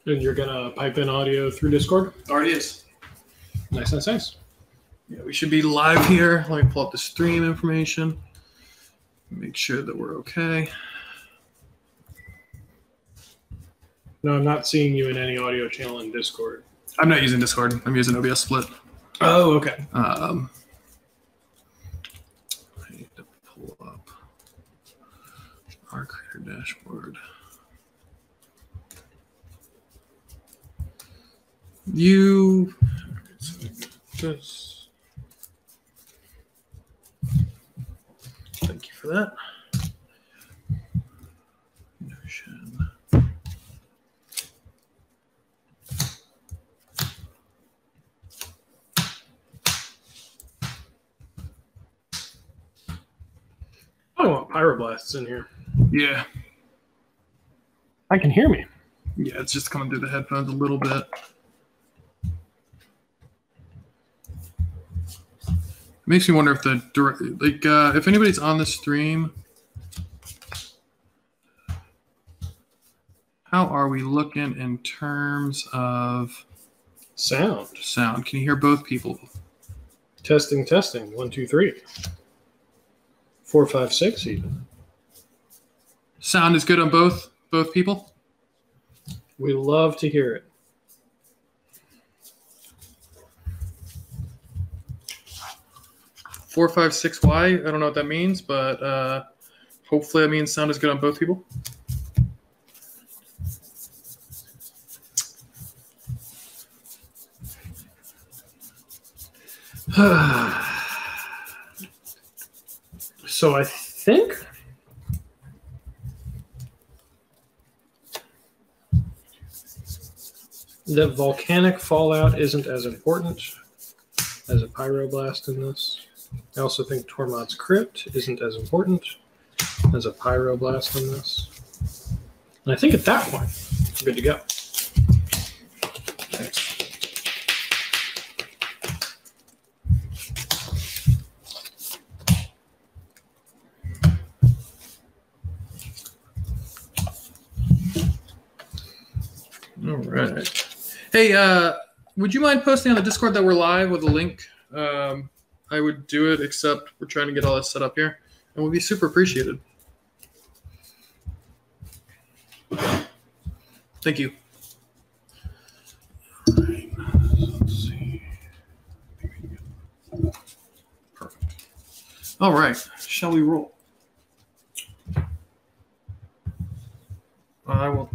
And you're going to pipe in audio through Discord? Already is. Nice, nice, nice. Yeah, we should be live here. Let me pull up the stream information. Make sure that we're okay. No, I'm not seeing you in any audio channel in Discord. I'm not using Discord. I'm using OBS Split. Oh, okay. I need to pull up our creator dashboard. This. Thank you for that. Notion. I want pyroblasts in here. Yeah. I can hear me. Yeah, it's just coming through the headphones a little bit. Makes me wonder if if anybody's on the stream, how are we looking in terms of sound? Can you hear both people? Testing, testing. 1, 2, 3. 4, 5, 6 even. Sound is good on both people? We love to hear it. Four, 5, 6 Y. I don't know what that means, but hopefully that means sound is good on both people. So I think that volcanic fallout isn't as important as a pyroblast in this. I also think Tormod's Crypt isn't as important as a pyroblast in this. And I think at that point, we're good to go. Thanks. All right. Hey, would you mind posting on the Discord that we're live with a link? I would do it, except we're trying to get all this set up here, and would be super appreciated. Thank you. All right. Let's see. Perfect. All right. Shall we roll? I will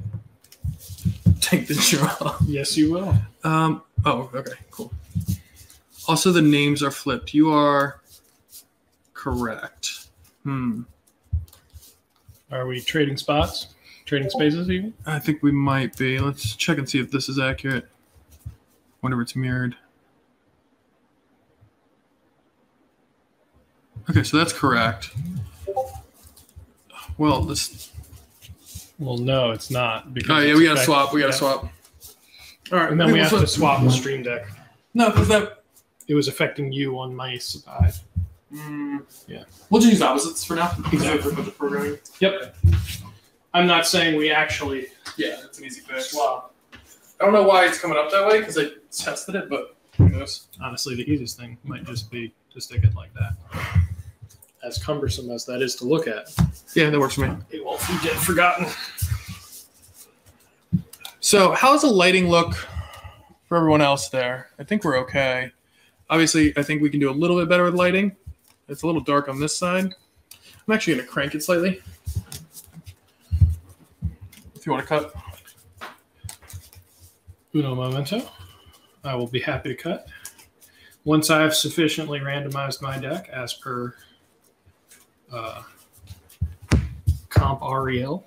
take the draw. Yes, you will. Oh, okay, cool. Also, the names are flipped. You are correct. Are we trading spots? Trading spaces even? I think we might be. Let's check and see if this is accurate. Wonder if it's mirrored. Okay, so that's correct. Well, this... Well, no, it's not. Because oh, yeah, we got to swap. We got to swap. All right. And then we have to swap the stream deck. No, because that... It was affecting you on my side. Yeah. We'll just use opposites for now. Exactly. For the programming. Yep. I'm not saying we actually... Yeah, it's an easy fix. Swap. I don't know why it's coming up that way, because I tested it, but who knows? Honestly, the easiest thing might just be to stick it like that. As cumbersome as that is to look at. Yeah, that works for me. It won't get forgotten. So how's the lighting look for everyone else there? I think we're okay. Obviously, I think we can do a little bit better with lighting. It's a little dark on this side. I'm actually going to crank it slightly. If you want to cut. Uno momento. I will be happy to cut. Once I have sufficiently randomized my deck as per comp REL.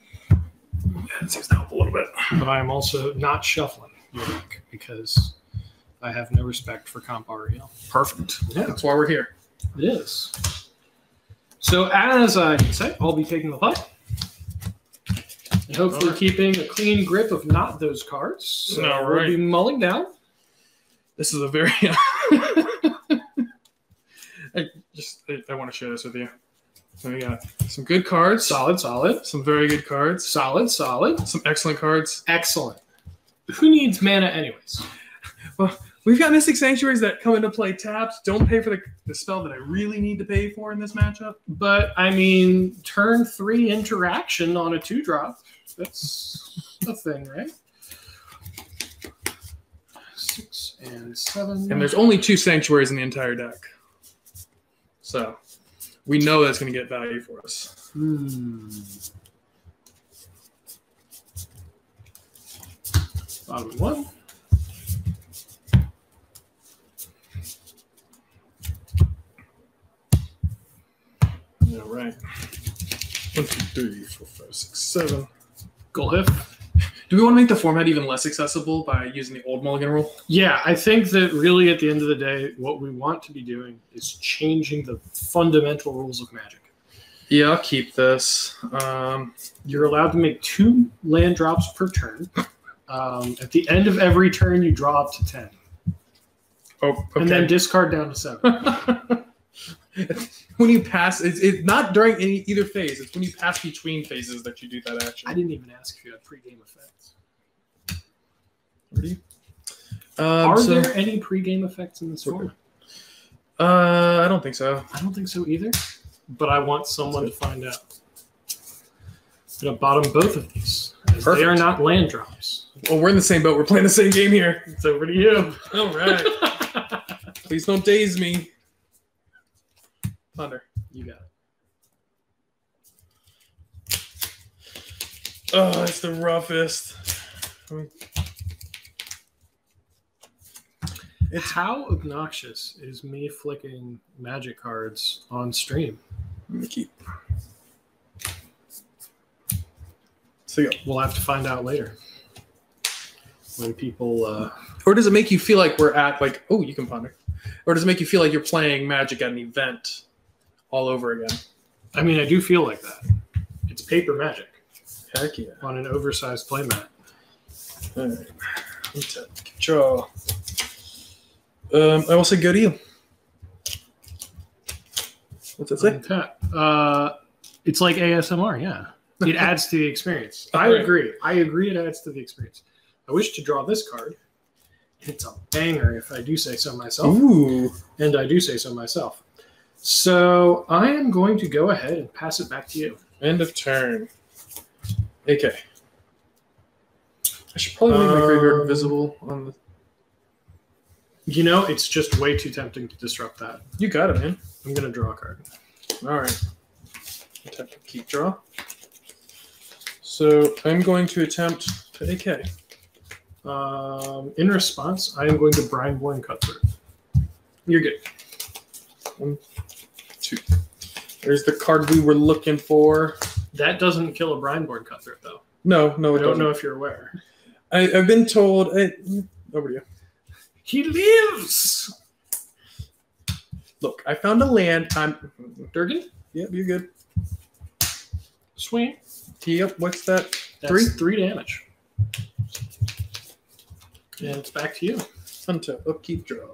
It seems to help a little bit. But I am also not shuffling your deck because I have no respect for comp REL. Perfect. Yeah. That's why we're here. It is. So as I say, I'll be taking the play. And hopefully keeping a clean grip of not those cards. So we'll be mulling down. This is a very... I want to share this with you. So we got some good cards. Solid, solid. Some very good cards. Solid, solid. Some excellent cards. Excellent. Who needs mana anyways? Well, we've got Mystic Sanctuaries that come into play tapped. Don't pay for the spell that I really need to pay for in this matchup. But, I mean, turn 3 interaction on a 2-drop. That's a thing, right? 6 and 7. And there's only 2 Sanctuaries in the entire deck. So, we know that's going to get value for us. Bottom 1. All right. 1, 2, 3, 4, 5, 6, 7. Golhif. Do we want to make the format even less accessible by using the old mulligan rule? Yeah, I think that really at the end of the day, what we want to be doing is changing the fundamental rules of Magic. Yeah, I'll keep this. You're allowed to make 2 land drops per turn. At the end of every turn, you draw up to 10. Oh, okay. And then discard down to 7. When you pass, it's not during either phase. It's when you pass between phases that you do that action. I didn't even ask if you had pre-game effects. Ready? Are there any pre-game effects in this format? I don't think so. I don't think so either, but I want someone to find out. I'm going to bottom both of these. They are not land drops. Well, we're in the same boat. We're playing the same game here. It's over to you. All right. Please don't daze me. Thunder. You got it. Oh, it's the roughest. How obnoxious is me flicking Magic cards on stream? Let me keep. So yeah. We'll have to find out later. When people... Or does it make you feel like we're at, like, oh, you can ponder. Or does it make you feel like you're playing Magic at an event all over again? I mean, I do feel like that. It's paper Magic. Heck yeah. On an oversized playmat. All right. Draw. I will say go to you. What's that say? It's like ASMR, yeah. It adds to the experience. I agree it adds to the experience. I wish to draw this card. It's a banger if I do say so myself. Ooh. And I do say so myself. So I am going to go ahead and pass it back to you. End of turn. Okay. I should probably make my graveyard invisible on the... You know, it's just way too tempting to disrupt that. You got it, man. I'm going to draw a card. All right. Attempt to keep draw. So I'm going to attempt to AK. In response, I am going to Brineborn Cutthroat. You're good. 1, 2. There's the card we were looking for. That doesn't kill a Brineborn Cutthroat, though. No, I don't know if you're aware. I've been told... over to you. He lives! Look, I found a land. I'm... Durgan? Yep, you're good. Sweet. Yep, what's that? That's 3 damage. And it's back to you. Untap, upkeep, draw.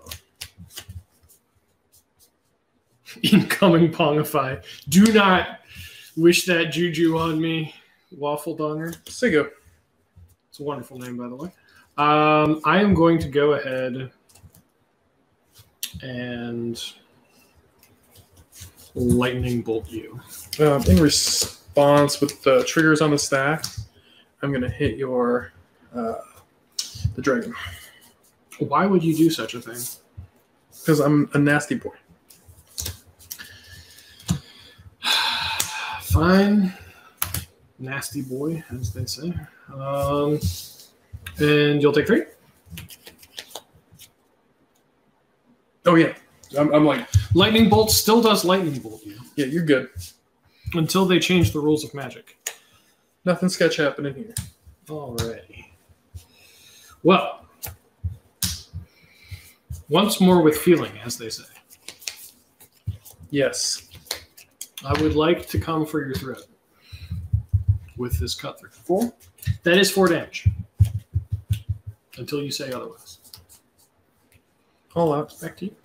Incoming Pongify. Do not wish that juju on me, Waffle Donger. Sigo. It's a wonderful name, by the way. I am going to go ahead and lightning bolt you. In response, with the triggers on the stack, I'm going to hit your the dragon. Why would you do such a thing? Because I'm a nasty boy. Fine. Nasty boy, as they say. And you'll take 3? Oh, yeah. I'm like... Lightning Bolt still does Lightning Bolt you. Yeah, you're good. Until they change the rules of Magic. Nothing sketch happening here. Alrighty. Well, once more with feeling, as they say. Yes. I would like to come for your throat with this Cutthroat. 4? That is 4 damage. Until you say otherwise. All out. Back to you.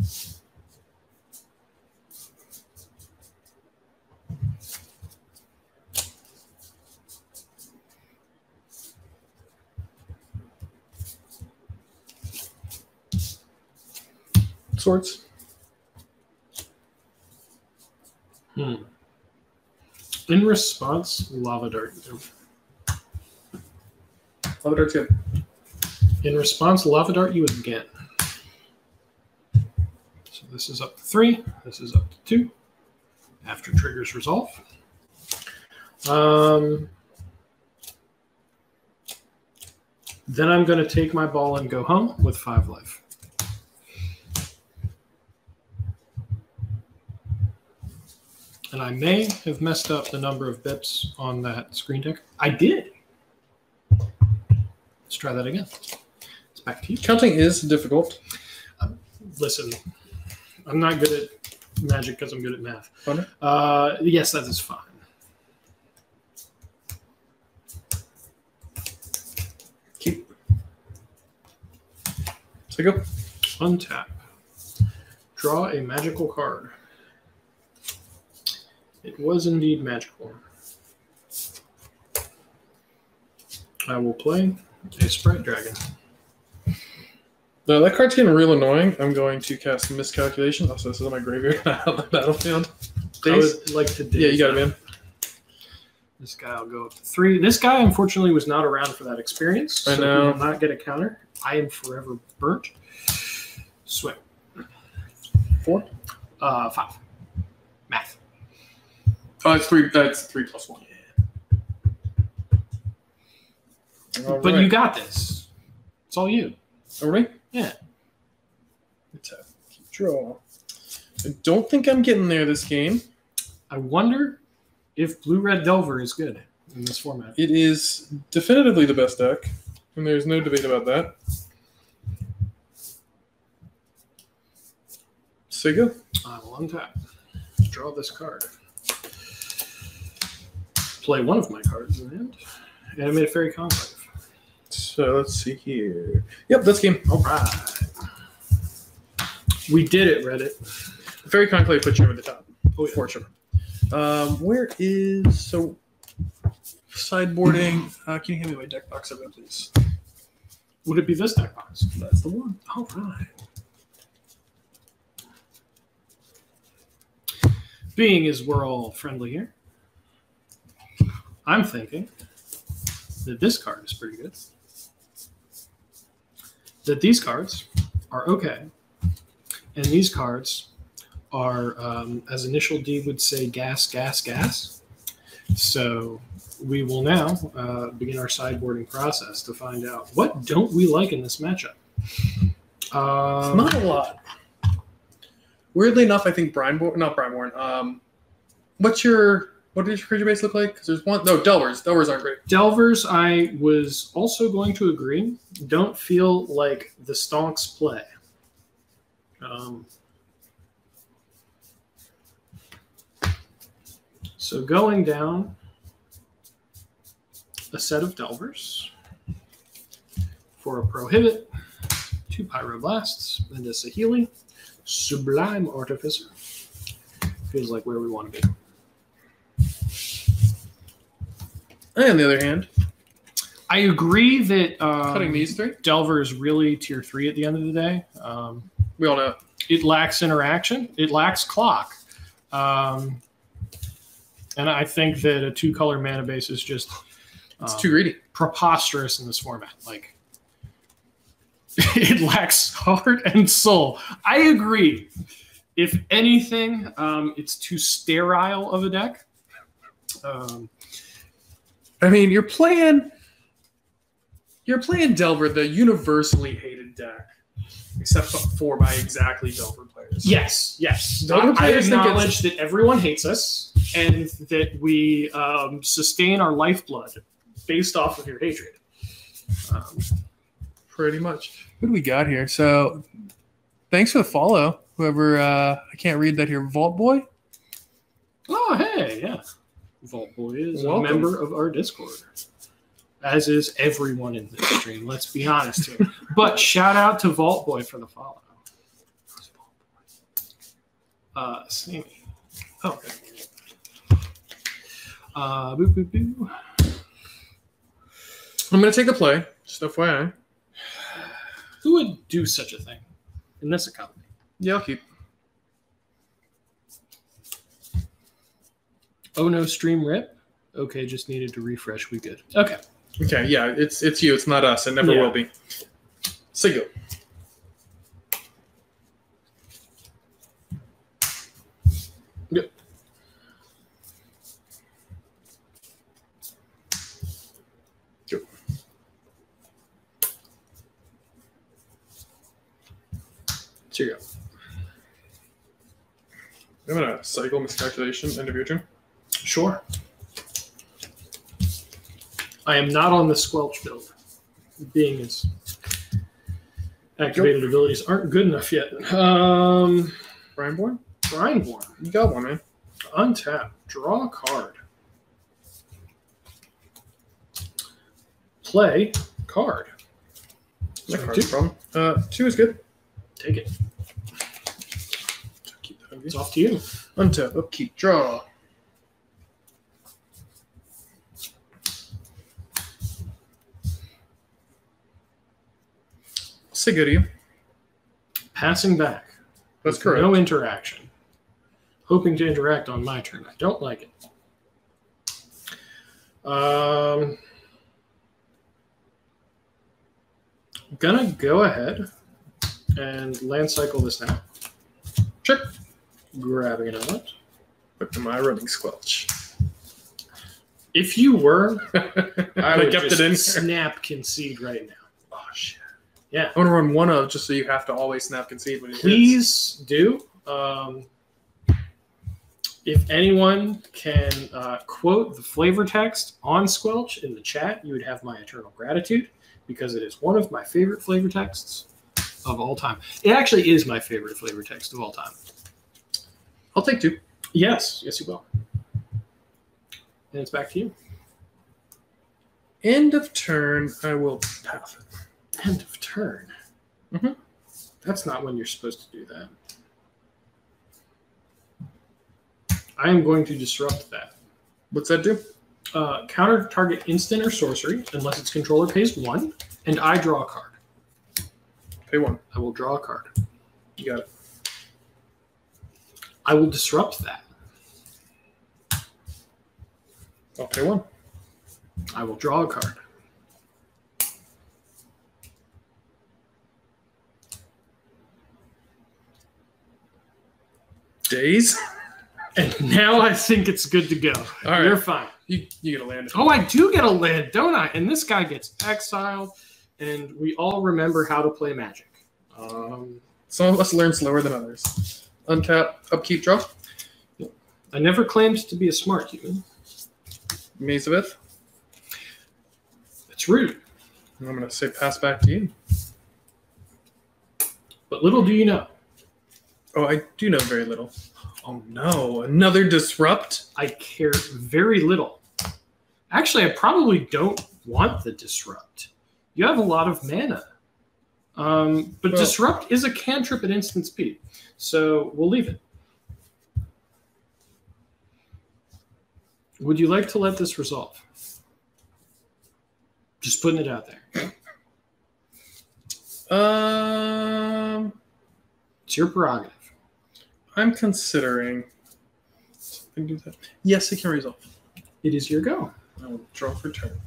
sorts. In response, Lava Dart. Lava Dart's good. In response, Lava Dart you again. So this is up to 3. This is up to 2. After triggers resolve. Then I'm going to take my ball and go home with 5 life. And I may have messed up the number of bips on that screen ticker. I did. Let's try that again. It's back to you. Counting is difficult. Listen, I'm not good at magic because I'm good at math. Funny? Yes, that is fine. Keep. So go. Untap. Draw a magical card. It was indeed magical. I will play a Sprite Dragon. No, that card's getting real annoying. I'm going to cast Miscalculation. Also, this is on my graveyard, not on the battlefield. I would like to do. Yeah, you got it, man. This guy will go up to 3. This guy, unfortunately, was not around for that experience. So I know. he will not get a counter. I am forever burnt. Swing. 4? 5. Math. Oh, it's 3. That's 3 plus 1. Yeah. But you got this. It's all you. Over me? Yeah. Attack. Keep draw. I don't think I'm getting there this game. I wonder if Blue-Red Delver is good in this format. It is definitively the best deck, and there's no debate about that. So you go. I will untap. Draw this card. Play one of my cards in the hand. Animate a Fairy Conclave. So let's see here. Yep, that's game. All right. We did it, Reddit. The Fairy Conclave puts you over the top. Oh, yeah. For sure. Where is... So, sideboarding. Can you hand me my deck box over there, please? Would it be this deck box? That's the one. All right. Being as we're all friendly here, I'm thinking that this card is pretty good. That these cards are okay. And these cards are, as Initial D would say, gas, gas, gas. So we will now begin our sideboarding process to find out what don't we like in this matchup. Not a lot. Weirdly enough, I think Brineborn. What does your creature base look like? Because there's one. No, Delvers. Delvers aren't great. Delvers, I was also going to agree, don't feel like the Stonks play. So going down a set of Delvers for a Prohibit, 2 Pyroblasts, and a Saheeli, Sublime Artificer. Feels like where we want to be. And on the other hand, I agree that cutting these 3. Delver is really tier 3 at the end of the day. We all know it. It lacks interaction. It lacks clock. And I think that a 2-color mana base is just It's too greedy. Preposterous in this format. Like, it lacks heart and soul. I agree. If anything, it's too sterile of a deck. I mean, you're playing Delver, the universally hated deck, except for by exactly Delver players. Yes, yes. Delver I players think acknowledge that everyone hates us and that we sustain our lifeblood based off of your hatred. Pretty much. What do we got here? So, thanks for the follow. Whoever, I can't read that here. Vault Boy? Oh, hey, yeah. Vault Boy is Welcome. a member of our Discord, as is everyone in this stream. Let's be honest here. But shout out to Vault Boy for the follow. Sammy. Oh, okay. Boo, boo, boo. I'm going to take the play, just FYI. Who would do such a thing in this economy? Yeah, I'll keep. Oh no, stream rip. Okay, just needed to refresh. We good. Okay. Okay, yeah, it's you. It's not us. It never will be. So go. Yep. Go. Here you go. I'm gonna cycle miscalculation end of your turn. Sure. I am not on the Squelch build. Being its activated abilities aren't good enough yet. Brineborn? Brineborn. You got one, man. Untap. Draw a card. Play card. That card's a problem. 2 is good. Take it. Keep that on It's off to you. Untap, upkeep, draw. Say good to you. Passing back. That's With correct. No interaction. Hoping to interact on my turn. I don't like it. I'm gonna go ahead and land cycle this now. Check. Grabbing it out. Back to my running squelch. If you were, I would kept just it in. snap concede right now. Oh shit. Yeah. I want to run one of just so you have to always snap concede when you Please do. If anyone can quote the flavor text on Squelch in the chat, you would have my eternal gratitude, because it is one of my favorite flavor texts of all time. It actually is my favorite flavor text of all time. I'll take 2. Yes, yes, you will. And it's back to you. End of turn, I will pass it. End of turn. Mm-hmm. That's not when you're supposed to do that. I am going to disrupt that. What's that do? Counter target instant or sorcery unless its controller pays 1, and I draw a card. Pay 1. I will draw a card. You got it. I will disrupt that. I'll pay 1. I will draw a card. Days? And now I think it's good to go. All right. You're fine. You get a land. Oh, I do get a land, don't I? And this guy gets exiled, and we all remember how to play Magic. Some of us learn slower than others. Untap, upkeep, draw. I never claimed to be a smart human. Maze of Ith. It's rude. I'm going to say pass back to you. But little do you know, Oh, I do know very little. Oh no, another disrupt? I care very little. Actually, I probably don't want the disrupt. You have a lot of mana. But Well, disrupt is a cantrip at instant speed. So we'll leave it. Would you like to let this resolve? Just putting it out there. It's your prerogative. I'm considering. Something do that. Yes, it can resolve. It is your go. I will draw for turn.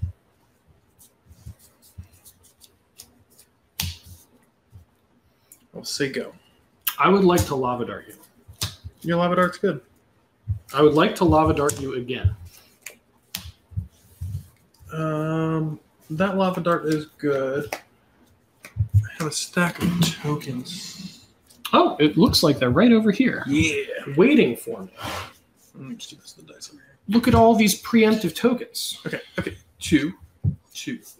I'll say go. I would like to lava dart you. Your lava dart's good. I would like to lava dart you again. That lava dart is good. I have a stack of tokens. Oh, it looks like they're right over here. Yeah. Waiting for me. Let me just do this with the dice over here. Look at all these preemptive tokens. Okay. 2.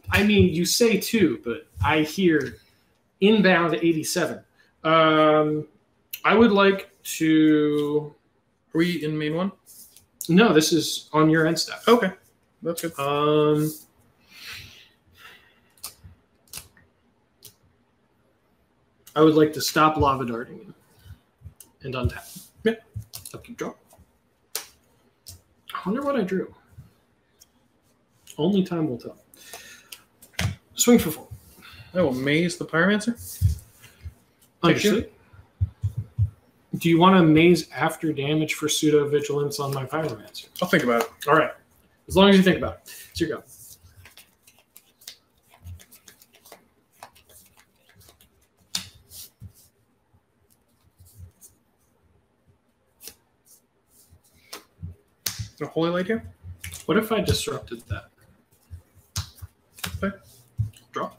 I mean, you say 2, but I hear inbound 87. I would like to... Are we in main 1? No, this is on your end step. Okay. That's good. I would like to stop lava darting you and untap. Yeah. Upkeep draw. I wonder what I drew. Only time will tell. Swing for 4. I will maze the pyromancer. Understood. Do you want to maze after damage for pseudo vigilance on my pyromancer? I'll think about it. All right. As long as you think about it. It's your go. A holy light here? What if I disrupted that? Okay. Draw.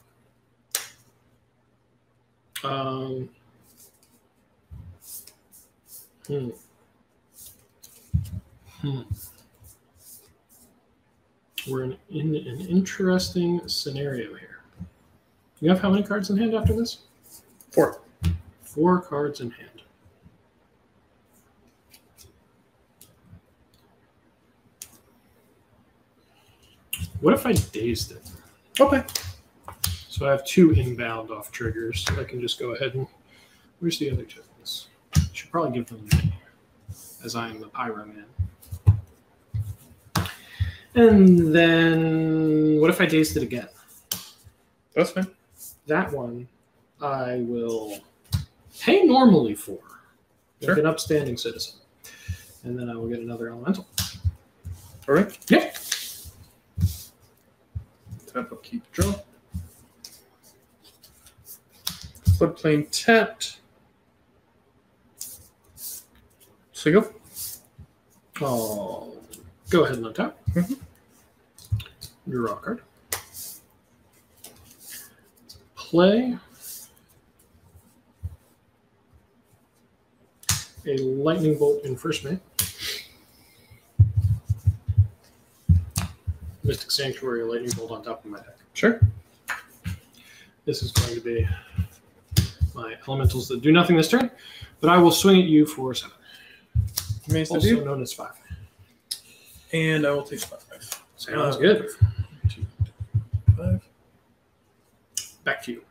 We're in an interesting scenario here. You have how many cards in hand after this? 4. 4 cards in hand. What if I dazed it? Okay. So I have 2 inbound off triggers. I can just go ahead and... Where's the other tokens? I should probably give them to me, as I am the Pyro Man. And then... What if I dazed it again? That's fine. That one I will pay normally for. Like an upstanding citizen. And then I will get another elemental. All right. Yep. Tap up, keep, draw. Floodplain tapped. So you go. Oh, go ahead and untap. Draw a card. Play a lightning bolt in first main. Mystic Sanctuary, a lightning bolt on top of my deck. Sure. This is going to be my elementals that do nothing this turn, but I will swing at you for 7. Also known as 5. And I will take 5. Sounds good. 2, 5. Back to you.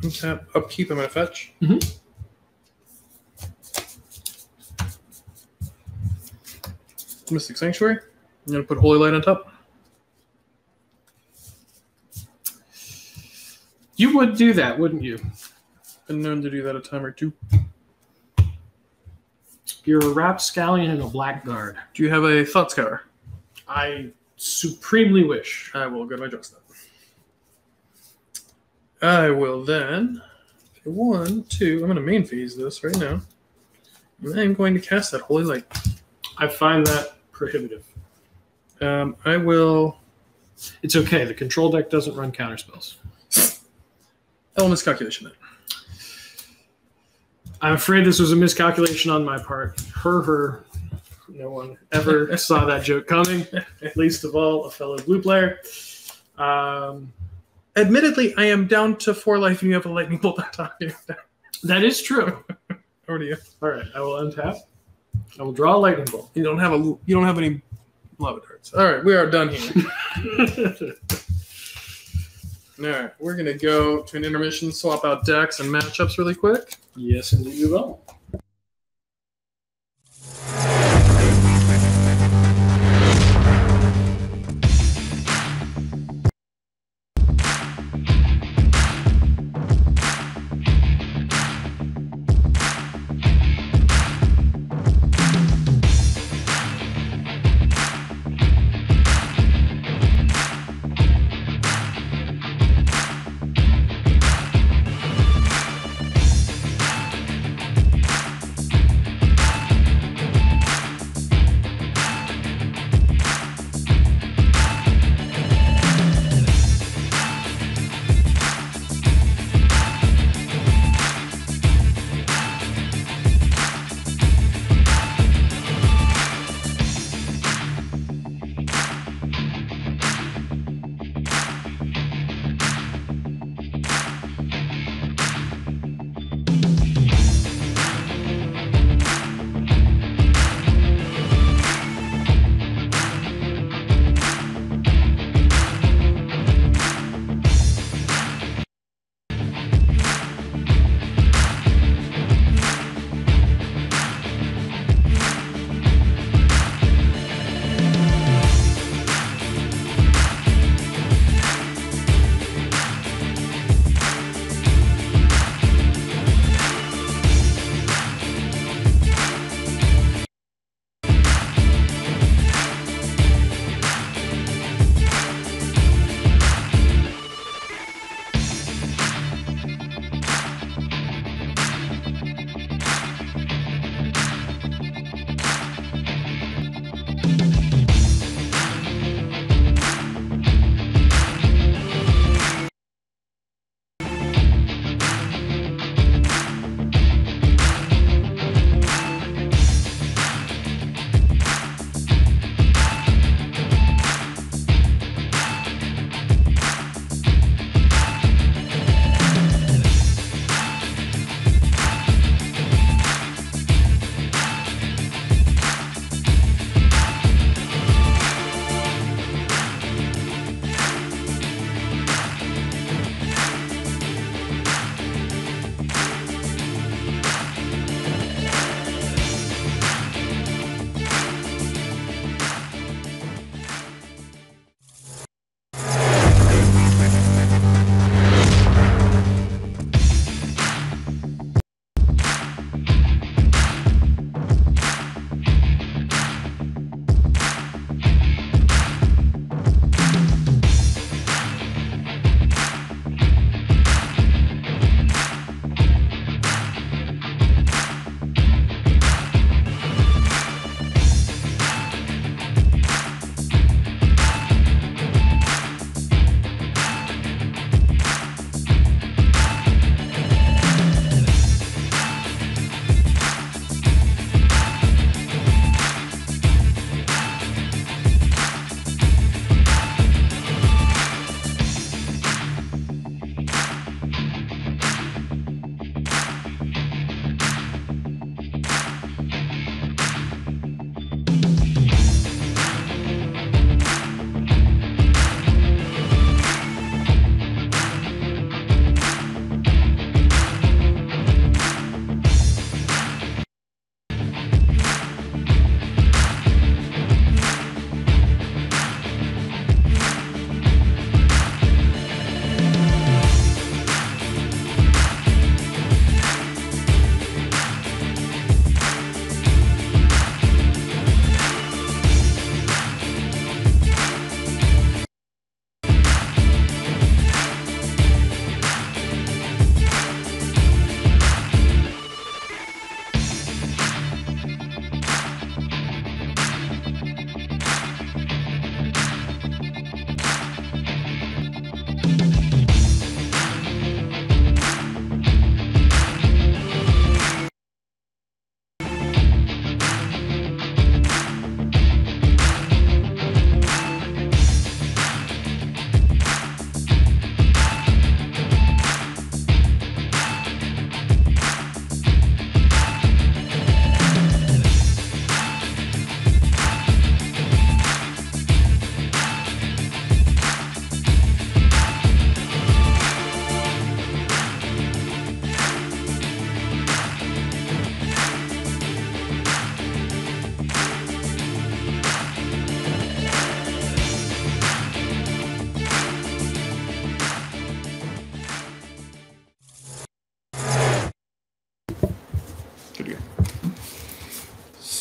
Untap, upkeep, I'm going to fetch. Mystic Sanctuary. I'm going to put Holy Light on top. You would do that, wouldn't you? Been known to do that a time or 2. You're a rapscallion and a blackguard. Do you have a Thought Scour? I supremely wish. I will go to my draw step. I will then 1, 2. I'm going to main phase this right now. And I'm going to cast that Holy Light. I find that prohibitive. I will. It's okay. The control deck doesn't run counterspells. Elements calculation then. I'm afraid this was a miscalculation on my part. Her. No one ever saw that joke coming, least of all a fellow blue player. Admittedly, I am down to 4 life and you have a lightning bolt on top of you. That is true. Over to you. All right, I will untap. I will draw a lightning bolt. You don't have any lava darts. All right, we are done here. All right, we're gonna go to an intermission, swap out decks and matchups really quick. Yes, indeed you will.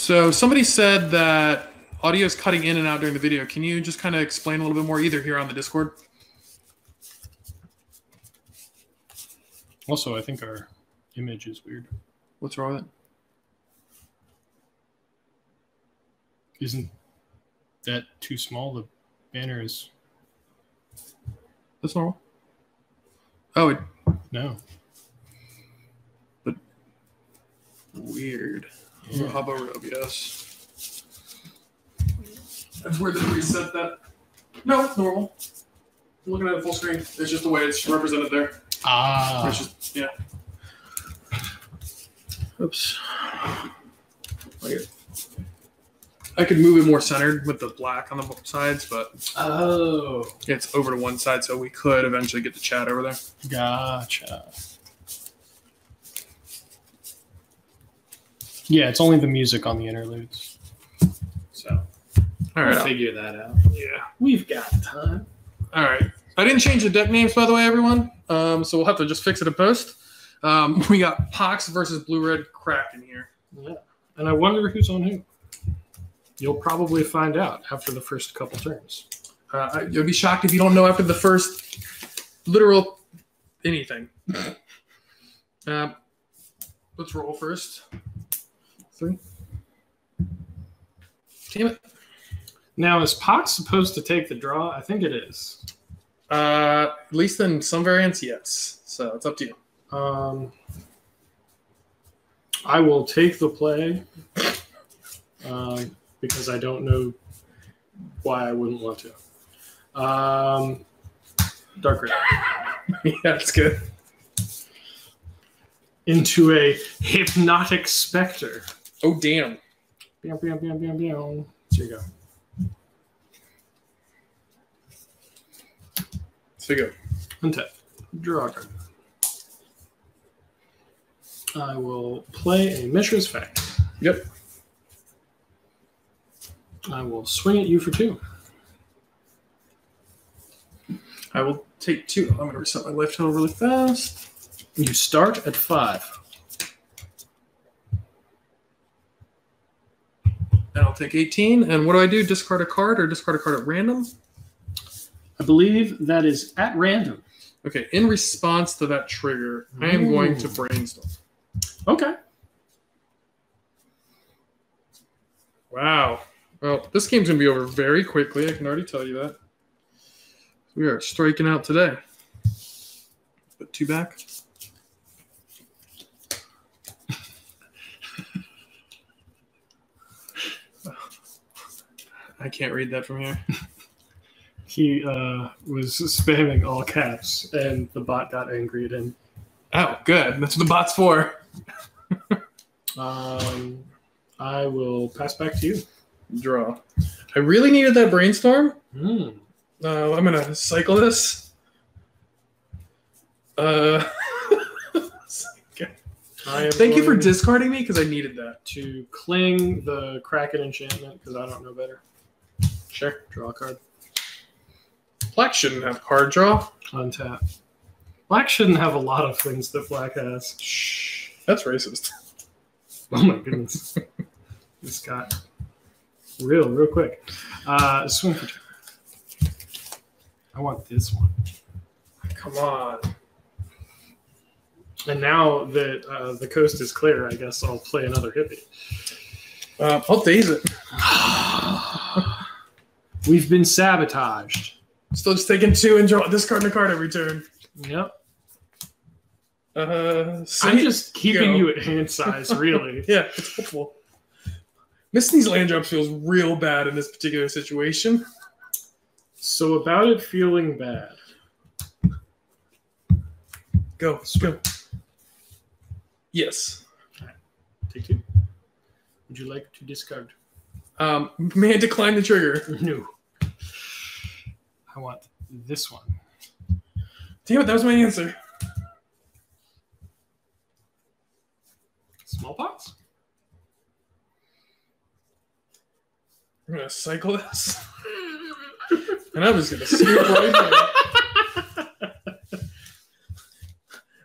So somebody said that audio is cutting in and out during the video. Can you just kind of explain a little bit more, either here on the Discord? Also, I think our image is weird. What's wrong with it? Isn't that too small? The banner is... That's normal. Oh, no. But weird. Yeah. Hobo robe, yes. That's weird to reset that. No, it's normal. I'm looking at it full screen. It's just the way it's represented there. Ah. It's just, yeah. Oops. I could move it more centered with the black on the sides, but it's over to one side, so we could eventually get the chat over there. Gotcha. Yeah, it's only the music on the interludes. So, all right, we'll figure that out. Yeah, we've got time. All right. I didn't change the deck names, by the way, everyone. So we'll have to just fix it in post. We got Pox versus Blue-Red Kraken here. Yeah, and I wonder who's on who. You'll probably find out after the first couple turns. You'll be shocked if you don't know after the first literal anything. Let's roll first. 3. Damn it. Now, is Pox supposed to take the draw? I think it is. At least in some variants, yes. So it's up to you. I will take the play because I don't know why I wouldn't want to. Dark Red. Yeah, that's good. Into a hypnotic specter. Oh, damn. Bam, bam, bam, bam, bam. There you go. So you go. Untap. Draw a card. I will play a Mishra's Fact. Yep. I will swing at you for 2. I will take 2. I'm going to reset my life total really fast. You start at 5. And I'll take 18. And what do I do? Discard a card or discard a card at random? I believe that is at random. Okay, in response to that trigger, I am going to brainstorm. Okay. Wow. Well, this game's going to be over very quickly. I can already tell you that. We are striking out today. Put 2 back. I can't read that from here. He was spamming all caps, and the bot got angry at him. Oh, good. That's what the bot's for. I will pass back to you. Draw. I really needed that brainstorm. Hmm. I'm going to cycle this. Thank you for discarding me because I needed that. To cling the Kraken enchantment because I don't know better. Sure. Draw a card. Black shouldn't have card draw. Untap. Black shouldn't have a lot of things that black has. Shh. That's racist. Oh my goodness. This got real quick. Swing for 2. I want this one. Come on. And now that the coast is clear, I guess I'll play another hippie. I'll daze it. We've been sabotaged. Still just taking 2 and discarding a card every turn. Yep. I'm just keeping you at hand size, really. Yeah, it's helpful. Missing these land drops feels real bad in this particular situation. So about it feeling bad. Go. Yes. All right. Take 2. Would you like to discard? May I decline the trigger? No. I want this one. Damn it, that was my answer. Smallpox? I'm going to cycle this. And I'm just going to scoop right in.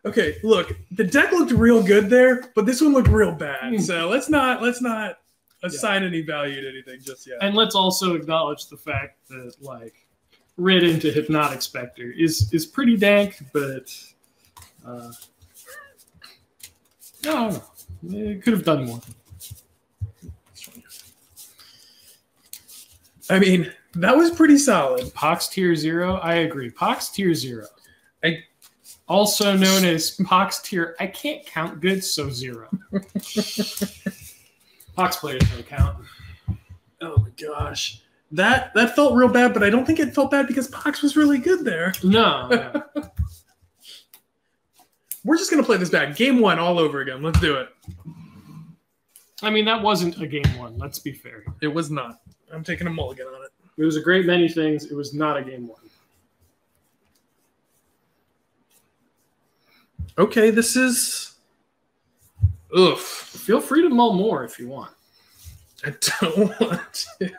Okay, look, the deck looked real good there, but this one looked real bad. So let's not assign any value to anything just yet. And let's also acknowledge the fact that, like, Rid into Hypnotic Spectre is pretty dank, but no, it could have done more. I mean, that was pretty solid. Pox Tier 0, I agree. Pox Tier 0. Also known as Pox Tier, I can't count good, so 0. Pox players don't count. Oh my gosh. That felt real bad, but I don't think it felt bad because Pox was really good there. No. We're just going to play this back. Game 1 all over again. Let's do it. I mean, that wasn't a game 1, let's be fair. It was not. I'm taking a mulligan on it. It was a great many things. It was not a game 1. Okay, this is... Oof. Feel free to mull more if you want. I don't want to.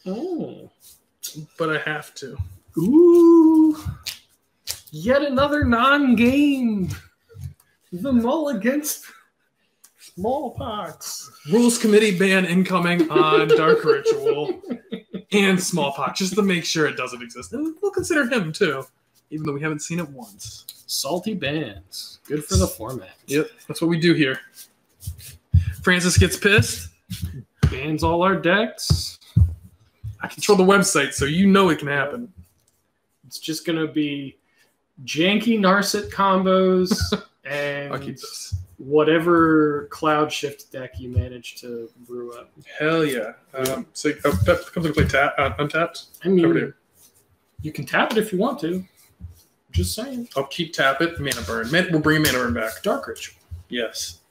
Oh. But I have to. Ooh. Yet another non-game. The mull against smallpox. Rules committee ban incoming on Dark Ritual and smallpox, just to make sure it doesn't exist. And we'll consider him, too, even though we haven't seen it once. Salty bans. Good for the format. Yep, that's what we do here. Francis gets pissed. Bans all our decks. I control the website, so you know it can happen. It's just going to be janky Narset combos and I'll keep this. Whatever Cloud Shift deck you manage to brew up. Hell yeah. So that comes into play untapped? I mean, you can tap it if you want to. Just saying. I'll keep tap it. Mana burn. We'll bring mana burn back. Dark Ritual. Yes.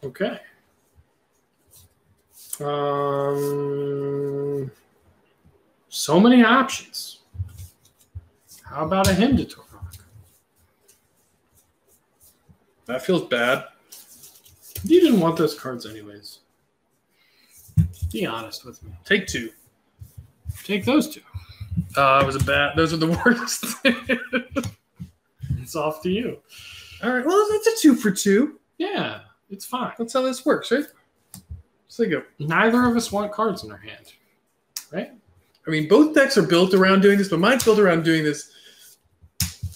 Okay. So many options. How about a Hymn to Torok? That feels bad. You didn't want those cards anyways. Be honest with me. Take 2. Take those 2. It was a bad. Those are the worst. It's off to you. All right. Well, that's a 2 for 2. Yeah, it's fine. That's how this works, right? So you go. Neither of us want cards in our hand, right? I mean, both decks are built around doing this, but mine's built around doing this.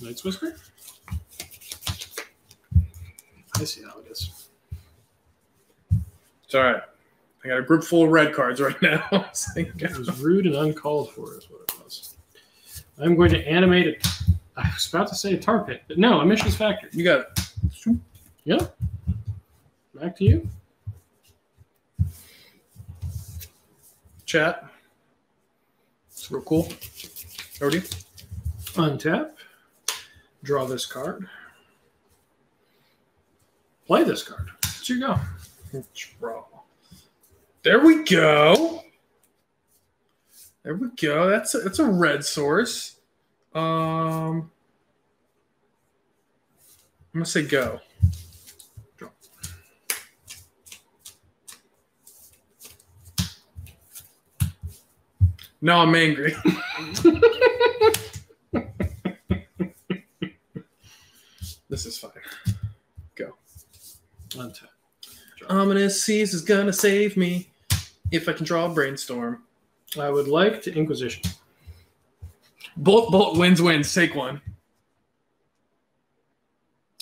Night's Whisper? I see how it is. It's all right. I got a group full of red cards right now. It was rude and uncalled for is what it was. I'm going to animate it. I was about to say a tar pit, but no, Emissions Factory. You got it. Yeah. Back to you. Chat. It's real cool. Already? Untap. Draw this card. Play this card. Here you go. Draw. There we go. There we go. That's a red source. I'm gonna say go. Draw. No, I'm angry. This is fine. Go. Untap. Ominous Seas is gonna save me if I can draw a brainstorm. I would like to Inquisition. Bolt wins. Take one.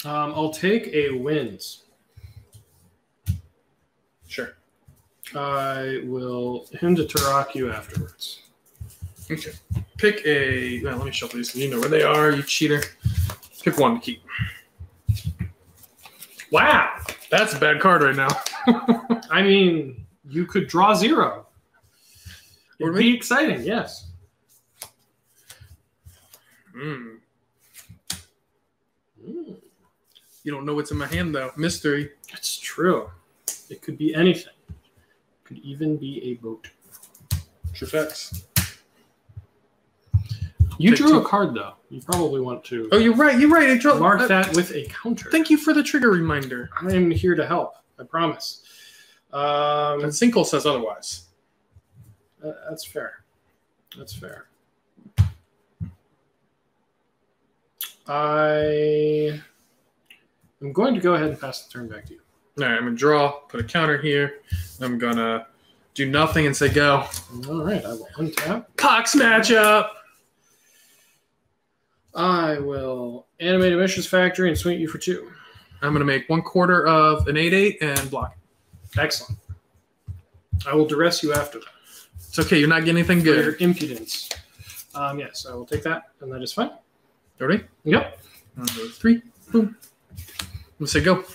I'll take a wins. Sure. I will Hymn to Torok you afterwards. Okay. Pick a. Well, let me shuffle these. You know where they are. You cheater. Pick one to keep. Wow, that's a bad card right now. I mean, you could draw 0. It'd be exciting, yes. You don't know what's in my hand, though. Mystery. It's true. It could be anything. It could even be a boat. True facts. You drew a card, though. You probably want to. Oh, you're right. I drew. Mark that with a counter. Thank you for the trigger reminder. I'm here to help. I promise. And Sinkhole says otherwise. That's fair. That's fair. I am going to go ahead and pass the turn back to you. All right, I'm going to draw, put a counter here. I'm going to Do nothing and say go. All right, I will untap. Cox matchup. I will animate a Mishra's Factory and swing at you for 2. I'm going to make 1/4 of an 8/8 and block. Excellent. I will duress you after that. It's okay. You're not getting anything For good. your impudence. Yes, I will take that, and that is fine. Ready? Yep. 1, 2, 3. Boom. Let's say go.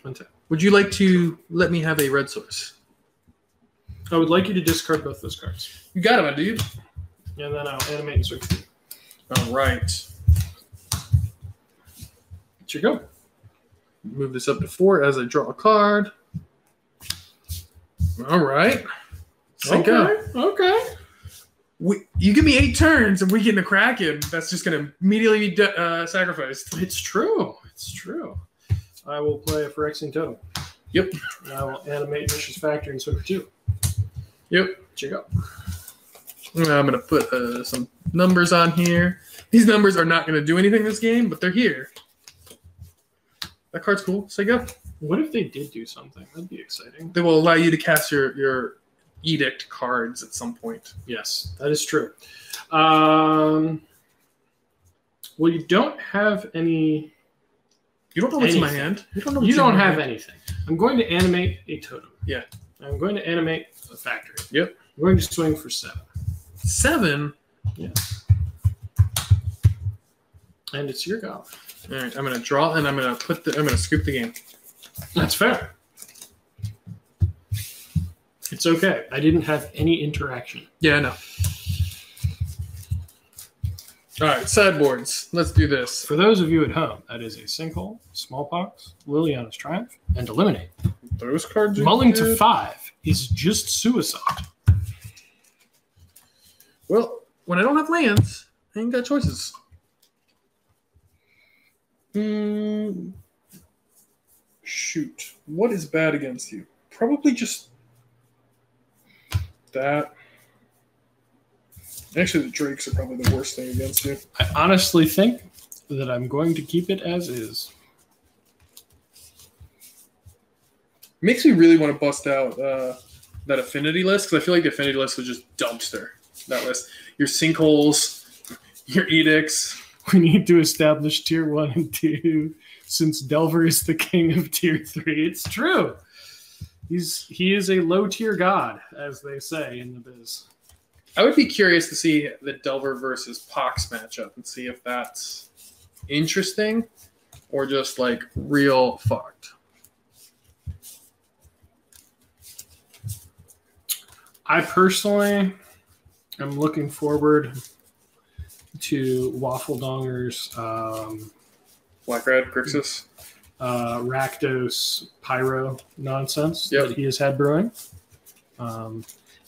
Untap. Would you like to let me have a red source? I would like you to discard both those cards. You got it, my dude. And then I'll animate and swing for 2. All right. Here you go. Move this up to 4 as I draw a card. All right. Say go. Okay. You give me 8 turns and we get in a Kraken. That's just going to immediately be sacrificed. It's true. It's true. I will play a Phyrexian Totem. Yep. And I will animate Mishra's Factory and swing for 2. Yep. Here you go. I'm going to put some numbers on here. These numbers are not going to do anything this game, but they're here. That card's cool. Say go. What if they did do something? That'd be exciting. They will allow you to cast your edict cards at some point. Yes, that is true. Well, you don't have any... You don't know what's in my hand. You don't have anything. I'm going to animate a totem. Yeah. I'm going to animate a factory. Yep. I'm going to swing for 7. 7? Yes. And it's your go. All right, I'm going to draw and I'm going to scoop the game. That's fair. It's okay. I didn't have any interaction. Yeah, I know. All right, sideboards. Let's do this. For those of you at home, that is a Sinkhole, Smallpox, Liliana's Triumph, and Eliminate. Those cards are Mulling good. to 5 is just suicide. Well, when I don't have lands, I ain't got choices. Shoot. What is bad against you? Probably just that. Actually, the Drakes are probably the worst thing against you. I honestly think that I'm going to keep it as is. Makes me really want to bust out that Affinity list, because I feel like the Affinity list was just dumpster. That list. Your Sinkholes, your Edicts. We need to establish Tier 1 and 2, since Delver is the king of Tier 3. It's true. He is a low-tier god, as they say in the biz. I would be curious to see the Delver versus Pox matchup and see if that's interesting or just like real fucked. I personally am looking forward to Waffle Donger's Black Red, Grixis. Rakdos Pyro nonsense Yep. that he has had brewing.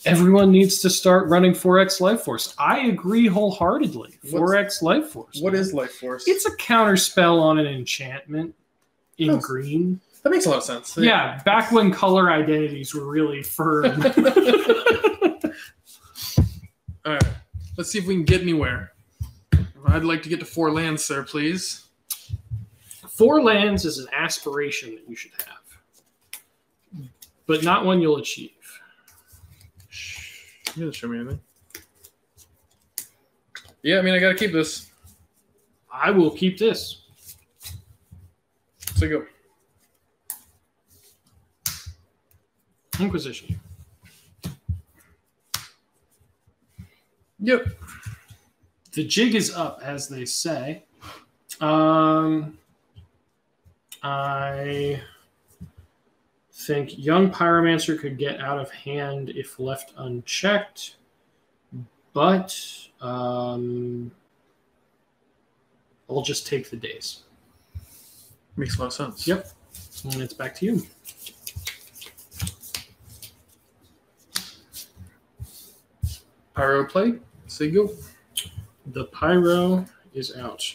Everyone needs to start running 4X Life Force. I agree wholeheartedly. 4X Life Force. What man. is Life Force? It's a counter spell on an enchantment in green. That makes a lot of sense. Yeah, back when color identities were really firm. All right. Let's see if we can get anywhere. I'd like to get to 4 lands, sir, please. 4 lands is an aspiration that you should have, but not one you'll achieve. You didn't show me anything. Yeah, I mean, I got to keep this. I will keep this. So go. Inquisition. Yep. The jig is up, as they say. I think Young Pyromancer could get out of hand if left unchecked, but I'll just take the days. Makes a lot of sense. Yep. And it's back to you. Pyro play. Say go. The Pyro is out.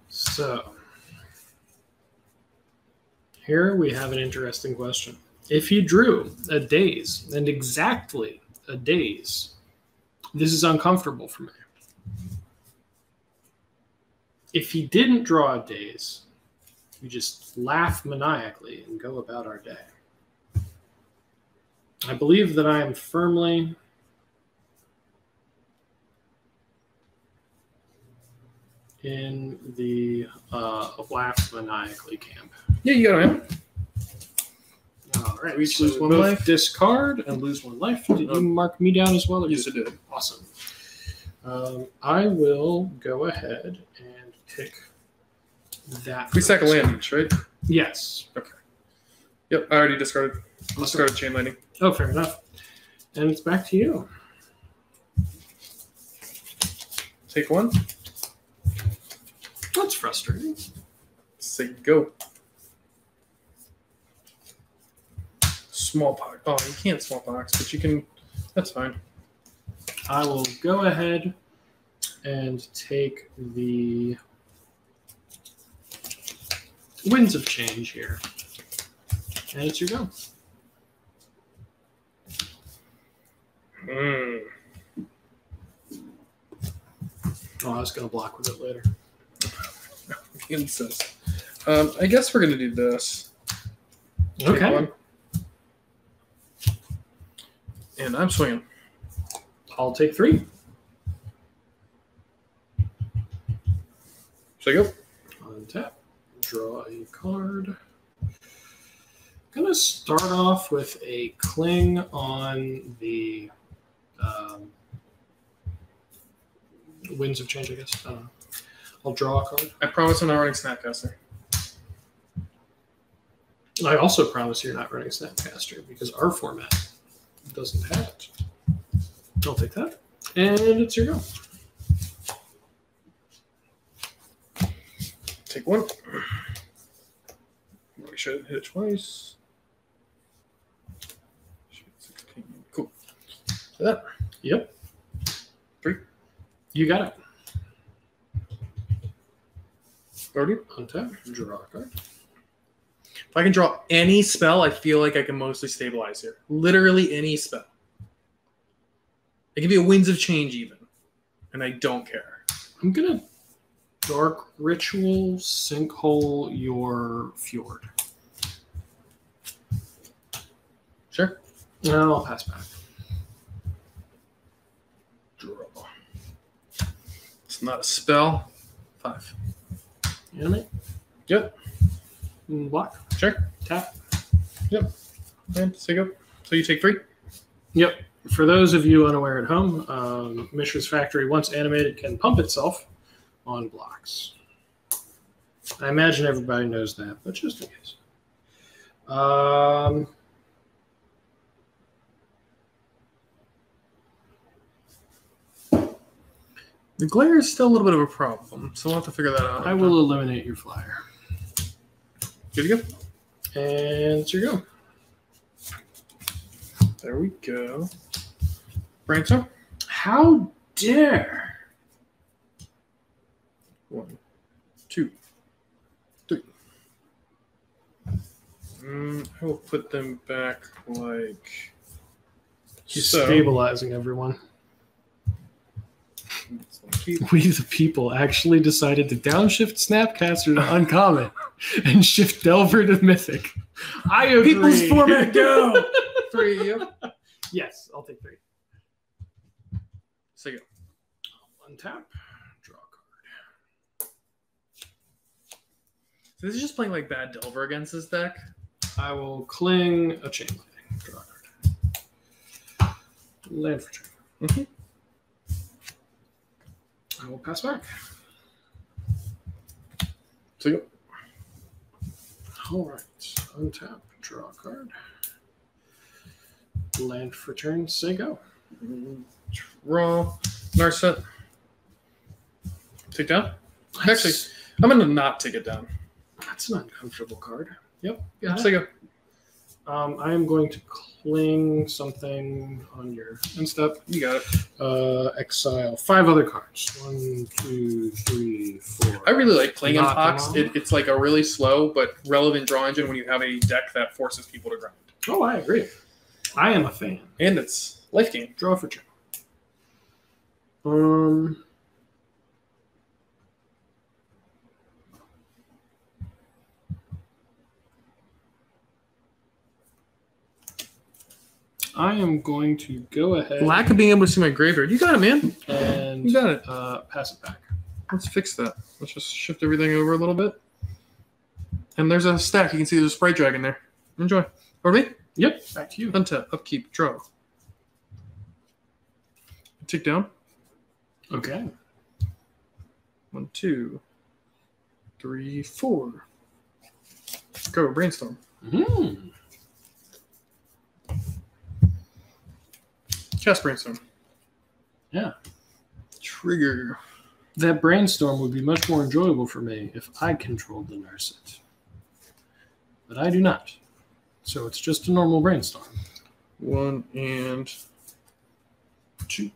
So, here we have an interesting question. If he drew a daze, and exactly a daze, this is uncomfortable for me. if he didn't draw a daze, we just laugh maniacally and go about our day. I believe that I am firmly in the laugh maniacally camp. Yeah, you got it, man. All right, We each so lose one both life. discard and lose one life. Did you mark me down as well? Or Yes, just- I did. Awesome. I will go ahead and pick that. We stack a first. land each, right? Yes. Okay. Yep, I already discarded. Discarded chain lightning. Oh, fair enough. And it's back to you. Take one. That's frustrating. Say go. Smallpox. Oh, you can't smallpox, but you can. That's fine. I will go ahead and take the Winds of Change here. And it's your go. Oh, I was going to block with it later. Incest. I guess we're gonna do this. Take Okay. one. And I'm swinging. I'll take 3. So go. Untap. Draw a card. I'm going to start off with a cling on the Winds of Change, I guess. I'll draw a card. I promise I'm not running Snapcaster. I also promise you're not running Snapcaster because our format doesn't have it. I'll take that. And it's your go. Take one. We should hit it twice. 16. Cool. So that. Yep. 3. You got it. Guardian. Untap. Draw a card. If I can draw any spell, I feel like I can mostly stabilize here. Literally any spell. It can be a Winds of Change even. And I don't care. I'm going to Dark Ritual Sinkhole your Fjord. Sure. No, I'll pass back. Draw. It's not a spell. 5. Animate. Yep. Block. Sure. Tap. Yep. And so you go. So you take 3. Yep. For those of you unaware at home, Mishra's Factory, once animated, can pump itself on blocks. I imagine everybody knows that, but just in case. The glare is still a little bit of a problem, so we'll have to figure that out. I will eliminate your flyer. Good to go. And it's your go. There we go. Brainstorm. How dare! 1, 2, 3. I will put them back like He's so. stabilizing everyone. Keep. We, the people, actually decided to downshift Snapcaster to uncommon and shift Delver to mythic. I agree. People's format go. 3. Yep. Yes, I'll take 3. So go. Untap, draw a card. So this is just playing like bad Delver against this deck. I will cling a chain lightning. Draw a card. Land for turn. Mm-hmm. I will pass back. So go. All right. Untap, draw a card. Land for turn, say go. Draw. Narset. Take down. Actually, I'm going to not take it down. That's an uncomfortable card. Yep. Got So it. go. I am going to cling something on your end step. You got it. Exile 5 other cards. 1, 2, 3, 4. I really like playing in Knock them Pox. off. It's like a really slow but relevant draw engine when you have a deck that forces people to grind. Oh, I agree. I am a fan. And it's life game. Draw for turn. I am going to go ahead. Lack of being able to see my graveyard. You got it, man. And you got it. Pass it back. Let's fix that. Let's just shift everything over a little bit. And there's a stack. You can see there's a Sprite Dragon there. Enjoy. Or me? Yep. Back to you. Untap, upkeep, draw. Tick down. Okay. 1, 2, 3, 4. Go, brainstorm. Cast brainstorm. Yeah. Trigger. That brainstorm would be much more enjoyable for me if I controlled the Narset. But I do not. So it's just a normal brainstorm. 1 and 2.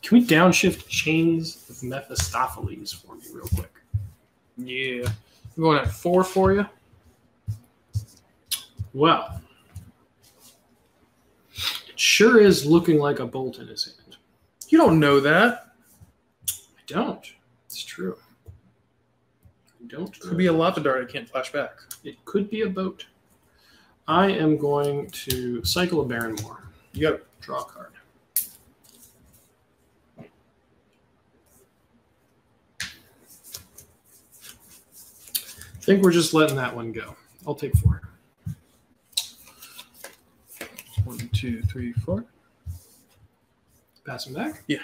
Can we downshift Chains of Mephistopheles for me real quick? Yeah. I'm going at 4 for you. Well, it sure is looking like a bolt in his hand. You don't know that. I don't. It's true. I don't. Could be a lava dart I can't flash back. It could be a boat. I am going to cycle a Barrenmore. You got it. Draw a card. I think we're just letting that one go. I'll take 4. 1, 2, 3, 4. Pass him back? Yeah.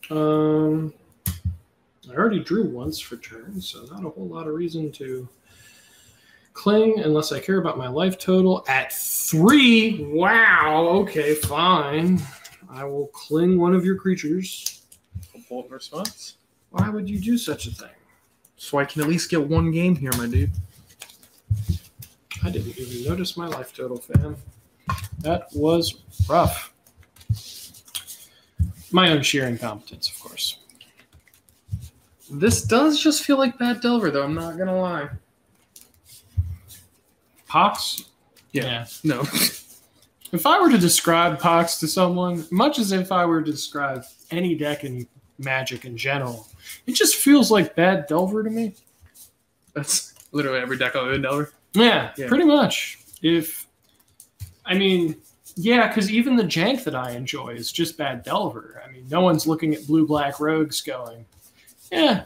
I already drew once for turn, so not a whole lot of reason to cling unless I care about my life total at 3. Wow. Okay, fine. I will cling one of your creatures. A bolt in response. Why would you do such a thing? So I can at least get 1 game here, my dude. I didn't even notice my life total, fam. That was rough. My own sheer incompetence, of course. This does just feel like Bad Delver, though. I'm not going to lie. Pox? Yeah. No. If I were to describe Pox to someone, much as if I were to describe any deck in Magic in general, it just feels like Bad Delver to me. That's literally every deck other than Delver. Yeah, pretty much. Because even the jank that I enjoy is just Bad Delver. I mean, no one's looking at blue-black rogues going, yeah,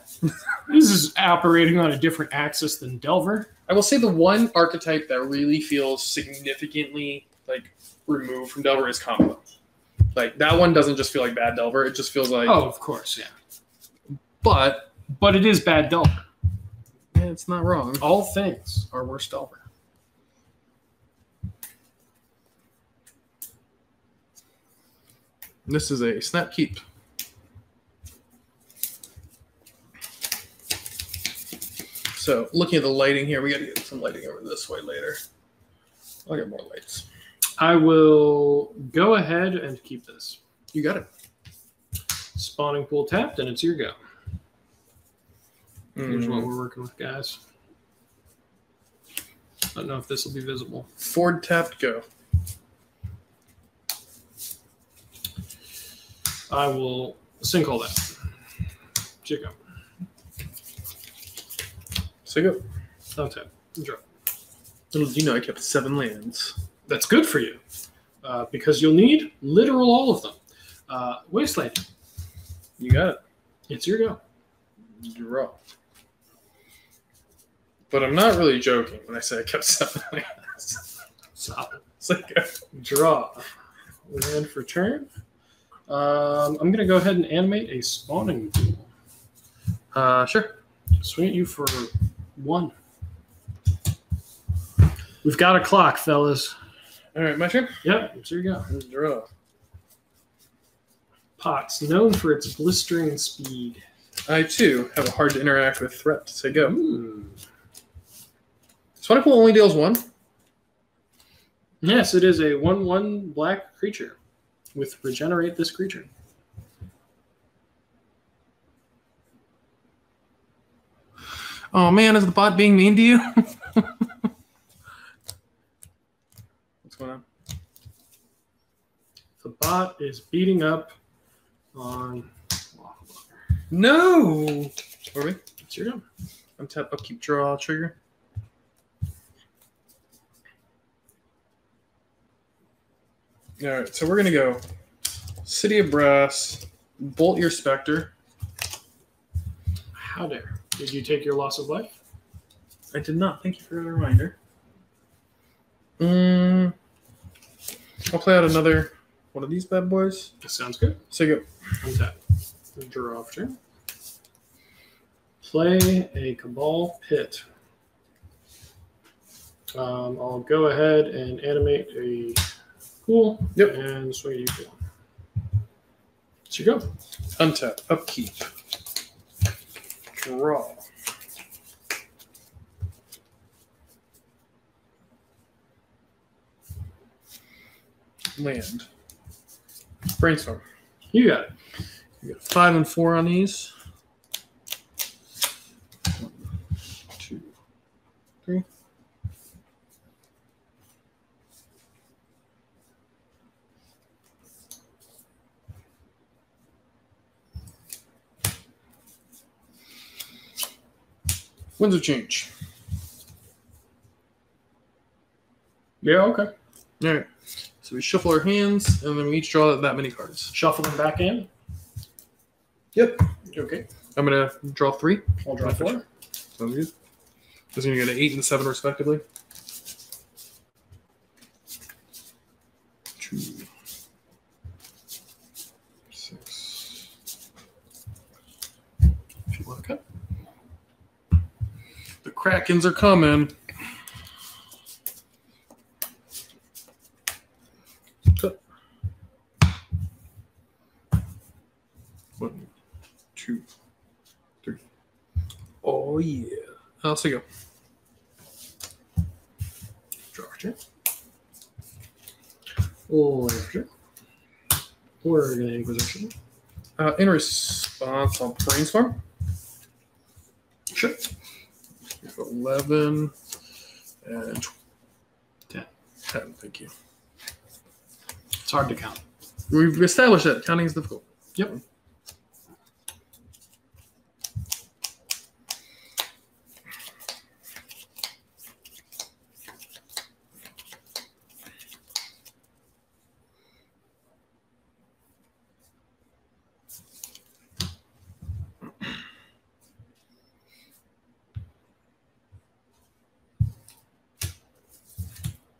this is operating on a different axis than Delver. I will say the one archetype that really feels significantly removed from Delver is combo. That one doesn't just feel like Bad Delver. It just feels like... Oh, of course, yeah. But it is Bad Delver. Yeah, it's not wrong. All things are worse Delver. This is a snap keep. So looking at the lighting here, we got to get some lighting over this way later. I'll get more lights. I will go ahead and keep this. You got it. Spawning pool tapped, and it's your go. Here's what we're working with, guys. I don't know if this will be visible. Ford tapped, go. I will sinkhole that. Chico. So go. Okay. Draw. Little do you know I kept 7 lands. That's good for you. Because you'll need literal all of them. Wasteland. You got it. It's your go. Draw. But I'm not really joking when I say I kept 7 lands. Solid. So go. Draw. Land for turn. I'm going to go ahead and animate a spawning pool. Sure. Swing at you for 1. We've got a clock, fellas. All right, my turn? Yep, here you go. Draw. Pox, known for its blistering speed. I, too, have a hard to interact with threat. So go. Spawning pool only deals 1? Yes, it is a 1/1 black creature with regenerate this creature. Oh, man, is the bot being mean to you? What's going on? The bot is beating up on... No! Where are we? It's your go. Untap, upkeep, draw, trigger. All right, so we're gonna go City of Brass, Bolt your Spectre. How dare? Did you take your loss of life? I did not. Thank you for the reminder. I'll play out another one of these bad boys. That sounds good. So go. Untap. Draw off turn. Play a Cabal Pit. I'll go ahead and animate a pool. Yep. And swing you pool. So you go. Untap. Upkeep. Draw. Land. Brainstorm. You got it. You got 5 and 4 on these. 1, 2, 3. Winds of Change. Yeah, okay. All right. So we shuffle our hands, and then we each draw that many cards. Shuffle them back in. Yep. Okay. I'm going to draw 3. I'll draw 4. Sounds good. This is going to get an 8 and 7, respectively. 2, 6. If you want to cut. The Krakens are coming. Cut. 1, 2, 3. Oh, yeah. Let's go. Draw a turn. Or Oregon Inquisition. In response, I'll brainstorm. Sure. 11 and 10. 10. Thank you. It's hard to count. We've established that counting is difficult. Yep.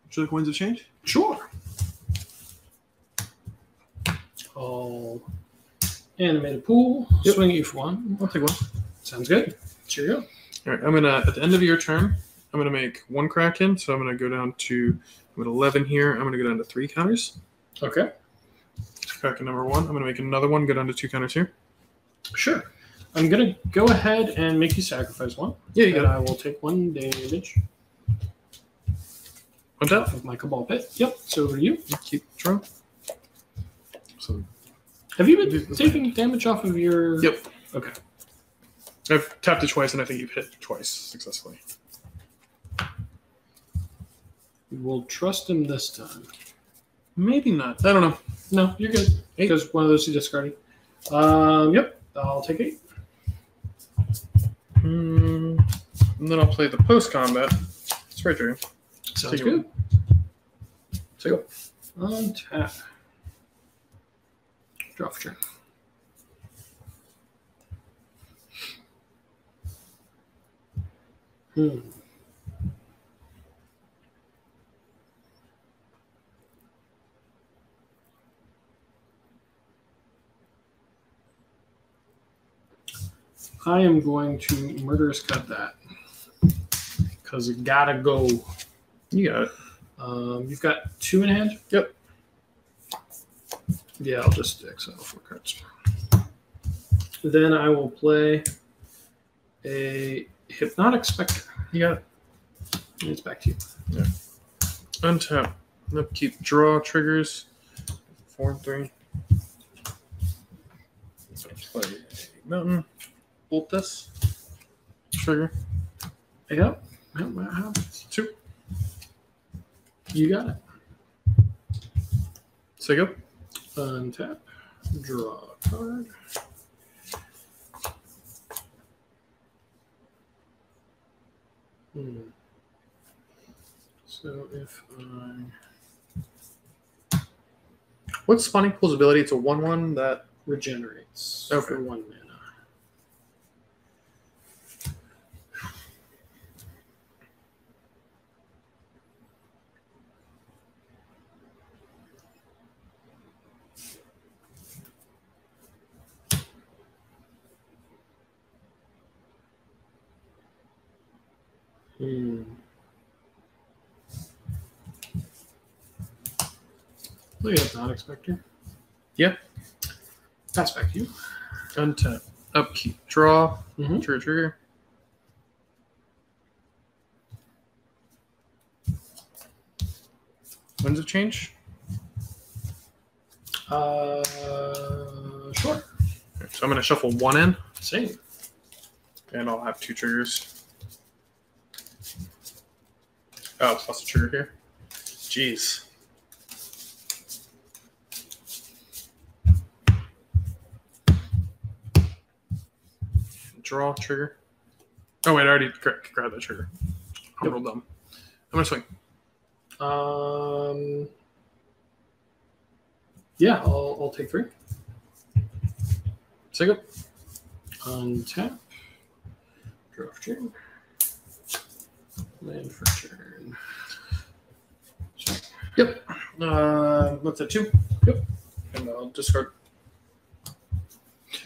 Should the coins have changed? Sure. I'll animate a pool. Yep. Swing at you for 1. I'll take 1. Sounds good. Cheerio. All right. I'm gonna at the end of your turn. I'm gonna make 1 Kraken. So I'm gonna go down to I'm at 11 here. I'm gonna go down to 3 counters. Okay. Kraken number 1. I'm gonna make another one. Go down to 2 counters here. Sure. I'm gonna go ahead and make you sacrifice 1. Yeah, you got it. I will take 1 damage. Untap. Of my Cabal Pit. Yep. So over to you. Keep drawing. So Have you been taking damage off of your? Yep. Okay. I've tapped it twice, and I think you've hit twice successfully. We'll trust him this time. Maybe not. I don't know. No, you're good. 8. Because one of those you discarded. Yep. I'll take 8. And then I'll play the post-combat. Spray Dragon. Sounds Take good. So go. Untap. Draw for turn. I am going to murderous cut that. Because it gotta go. You got it. You've got 2 in hand? Yep. Yeah, I'll just exile 4 cards. Then I will play a Hypnotic Spectre. You got it. And it's back to you. Yeah. Untap. Upkeep. Draw triggers. 4 and 3. Play a mountain. Bolt this. Trigger. Yep. That happens. 2. You got it. So go. Untap. Draw a card. So if I What's Spawning Pool's ability? It's a 1/1 that regenerates Okay. for 1 mana. Look at non-expector. Yeah. Pass back to you. Untap. Upkeep. Draw. Mhm. Trigger. Winds of Change? Sure. So I'm going to shuffle 1 in, Same. and I'll have 2 triggers. Oh, plus a trigger here. Jeez. Draw, trigger. Oh, wait, I already grabbed that trigger. I'm a little dumb. I'm going to swing. Yeah, I'll take 3. Second. Untap. Draw for turn. Land for turn. Yep. What's that, 2? Yep. And I'll discard.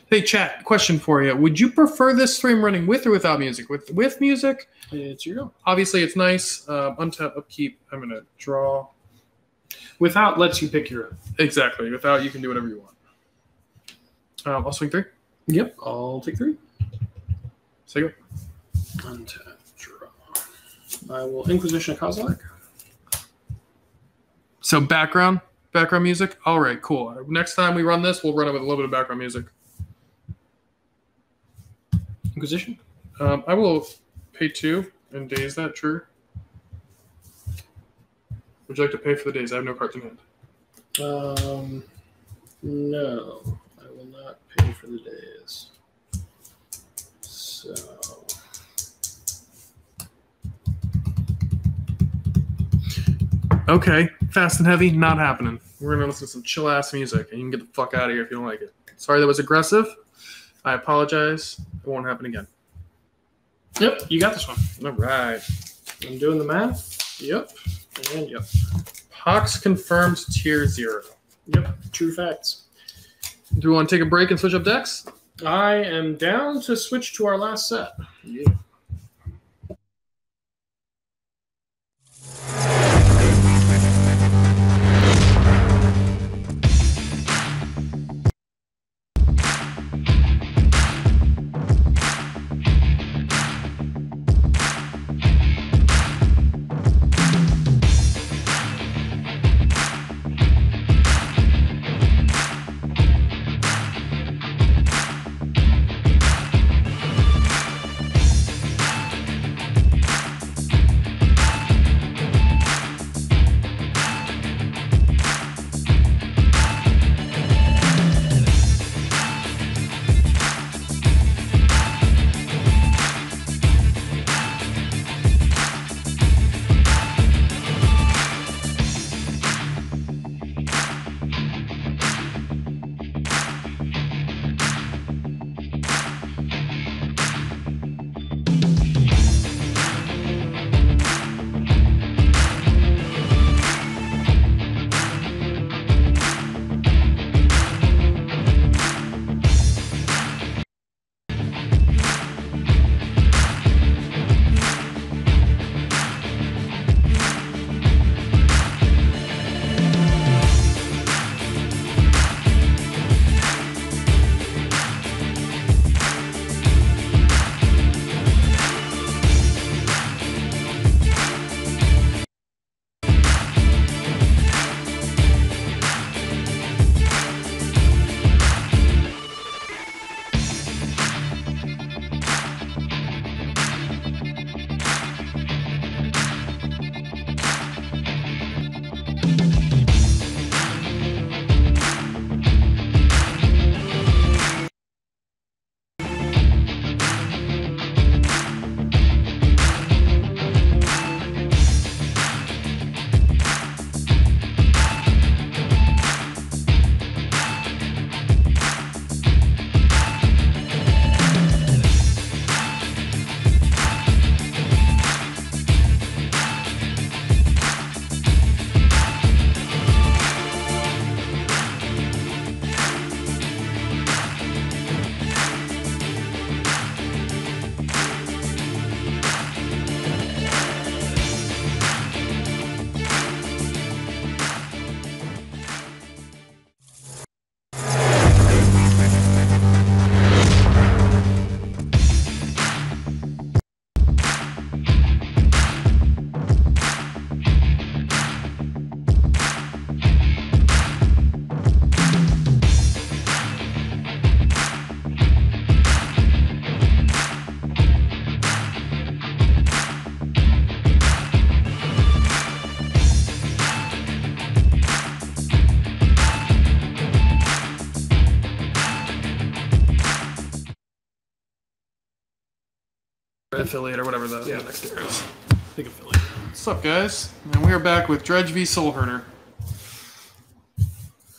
Hey, chat, question for you. Would you prefer this stream running with or without music? With music? It's your go. Obviously, it's nice. Untap, upkeep. I'm going to draw. Without lets you pick your own. Exactly. Without, you can do whatever you want. I'll swing 3. Yep, I'll take 3. Second. Untap, draw. I will Inquisition of Kozilek. So background music. All right, cool. Next time we run this, we'll run it with a little bit of background music. Inquisition. I will pay 2 and daze that. True. Would you like to pay for the days? I have no cards in hand. No, I will not pay for the days. So. Okay, fast and heavy, not happening. We're gonna listen to some chill ass music, and you can get the fuck out of here if you don't like it. Sorry that was aggressive. I apologize. It won't happen again. Yep, you got this one. All right. I'm doing the math. Yep, and yep. Pox confirmed tier 0. Yep, true facts. Do we want to take a break and switch up decks? I am down to switch to our last set. Yeah. affiliate or whatever the next tier is. Big affiliate. What's up, guys? And we are back with Dredge v Soulherder.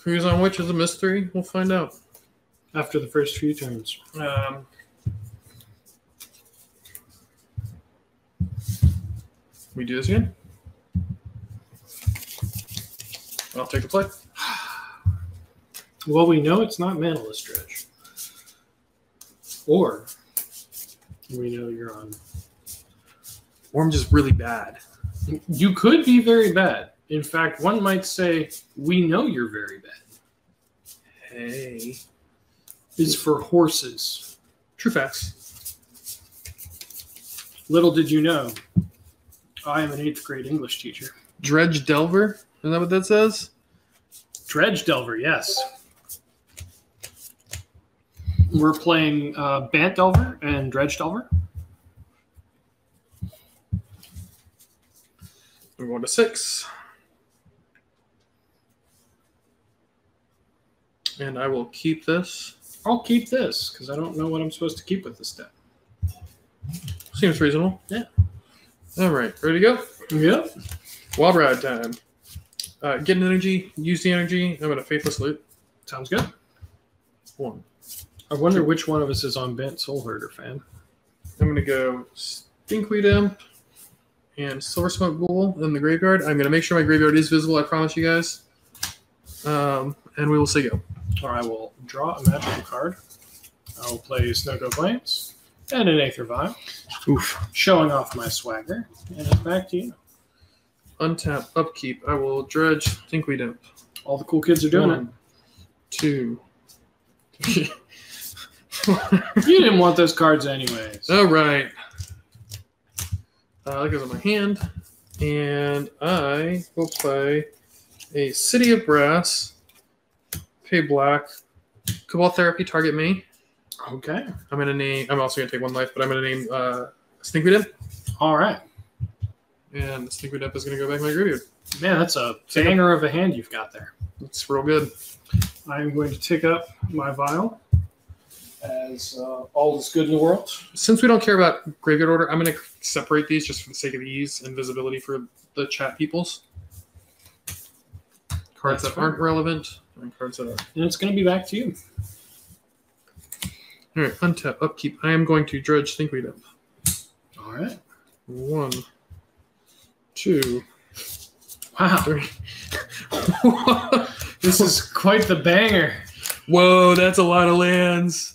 Who's on which is a mystery. We'll find out After the first few turns. We do this again. I'll take the play. Well, we know it's not Manaless Dredge. Or we know you're on. Or I'm just really bad. You could be very bad. In fact, one might say, we know you're very bad. Hey. Is for horses. True facts. Little did you know, I am an 8th grade English teacher. Dredge Delver? Isn't that what that says? Dredge Delver, yes. We're playing Bant Delver and Dredge Delver. We're going to 6. And I will keep this. I'll keep this, because I don't know what I'm supposed to keep with this deck. Seems reasonable. Yeah. All right. Ready to go? Yep. Wild ride time. Get an energy. Use the energy. I'm going to Faithless Loot. Sounds good. 1. I wonder which one of us is on Bant Soulherder, fan. I'm going to go Stinkweed Imp and Silver Smoke Ghoul in the graveyard. I'm going to make sure my graveyard is visible, I promise you guys. And we will say go. Or I will draw a magical card. I will play Snow Go Plains and an Aether Vial. Oof. Showing off my swagger. And it's back to you. Untap, upkeep. I will Dredge, Stinkweed Imp. All the cool kids are doing 1, 2, 3. it. You didn't want those cards anyways. All right. That goes on my hand. And I will play a City of Brass. Pay black. Cabal Therapy, target me. Okay. I'm going to name... I'm also going to take 1 life, but I'm going to name Stinkweed Imp. All right. And the Stinkweed Imp is going to go back in my graveyard. Man, that's a banger of a hand you've got there. It's real good. I'm going to take up my vial as all is good in the world. Since we don't care about graveyard order, I'm going to separate these just for the sake of ease and visibility for the chat peoples. Cards that aren't relevant and cards that are. And it's going to be back to you. All right, untap, upkeep. I am going to Dredge Stinkweed Imp. All right. 1, 2, Wow. 3. This is quite the banger. Whoa, that's a lot of lands.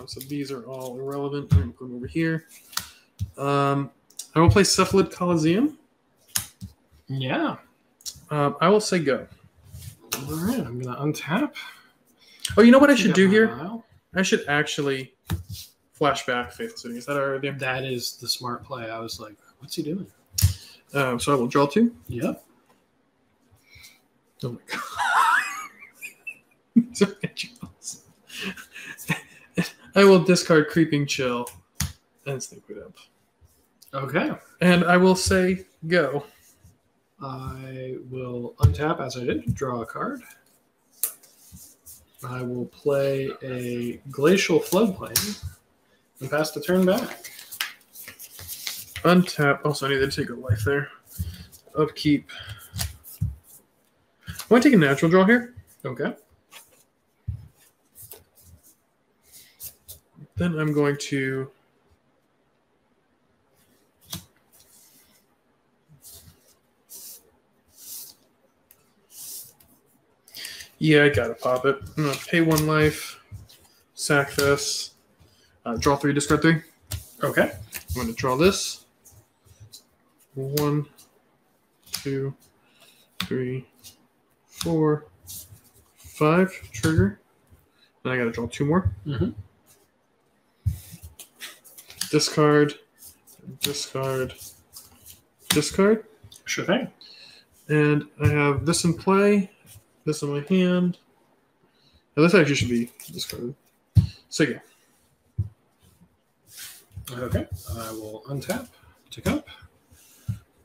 So these are all irrelevant. I'm going to put them over here. I will play Cephalid Coliseum. Yeah. I will say go. All right. I'm going to untap. Oh, you know what I should do here? Vial. I should actually flashback Faith City. Is that our idea? That is the smart play. I was like, what's he doing? So I will draw 2. Yep. Oh my god. So ridiculous. I will discard Creeping Chill and Stinkweed Imp. Okay. And I will say go. I will untap as I did, draw a card. I will play a Glacial Floodplain and pass the turn back. Untap. Also, I need to take a life there. Upkeep. I want to take a natural draw here. Okay. Then I'm going to... Yeah, I gotta pop it. I'm gonna pay 1 life, sack this, draw 3, discard 3. Okay. I'm gonna draw this. 1, 2, 3, 4, 5. Trigger. Then I gotta draw 2 more. Mm-hmm. Discard, discard, discard. Sure thing. And I have this in play, this in my hand. Now this actually should be discarded. So yeah. Okay. I will untap, tick up,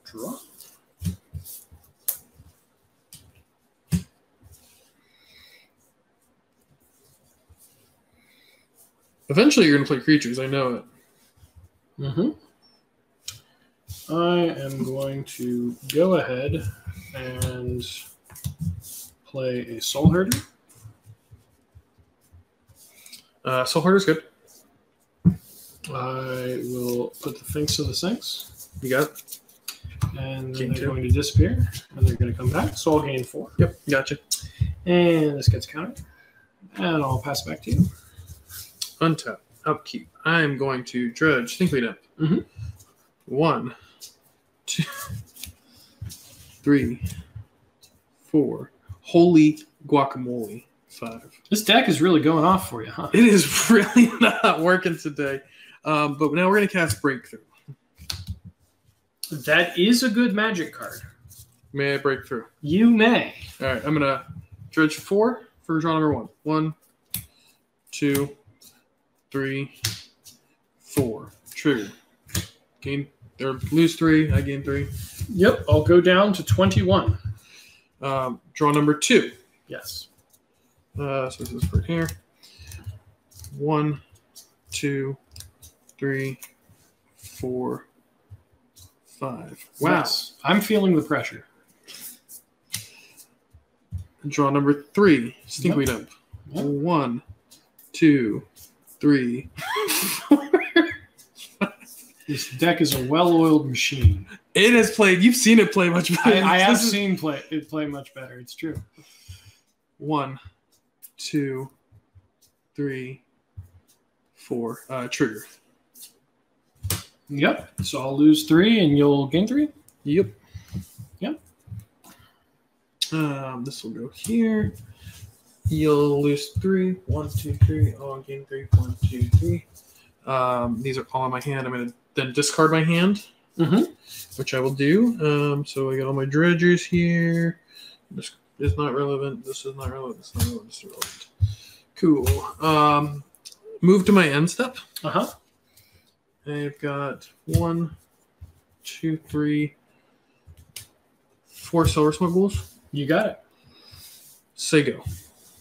draw. Eventually you're going to play creatures, I know it. Mm-hmm. I am going to go ahead and play a Soulherder. Soulherder's good. I will put the Finks in the Sinks. You got it. And then Gain they're 2. going to disappear, and they're going to come back. So I'll gain 4. Yep, gotcha. And this gets countered. And I'll pass back to you. Untap, upkeep. I'm going to dredge. Think lead up. Mm-hmm. 1, 2, 3, 4. Holy guacamole. 5. This deck is really going off for you, huh? It is really not working today. But now we're going to cast Breakthrough. That is a good magic card. May I break through? You may. All right, I'm going to dredge 4 for draw number 1. 1, 2, 3, 4. Trigger. Gain or lose 3. I gain 3. Yep, I'll go down to 21. Draw number 2. Yes. So this is for here. 1, 2, 3, 4, 5. Wow. Yes. I'm feeling the pressure. Draw number 3. Stinkweed Dump. Yep. 1, 2, 3, 4. This deck is a well-oiled machine. It has played. You've seen it play much better. I have seen it play much better. It's true. 1, 2, 3, 4. Trigger. Yep. So I'll lose 3 and you'll gain 3? Yep. Yep. This will go here. You'll lose 3. 1, 2, 3. I'll gain 3. 1, 2, 3. These are all in my hand. I'm going to then discard my hand, which I will do. So I got all my dredgers here. This is not relevant. This is not relevant. This is not relevant. This is relevant. Cool. Move to my end step. I've got 1, 2, 3, 4 Silver Smoke Ghouls. You got it. Say go.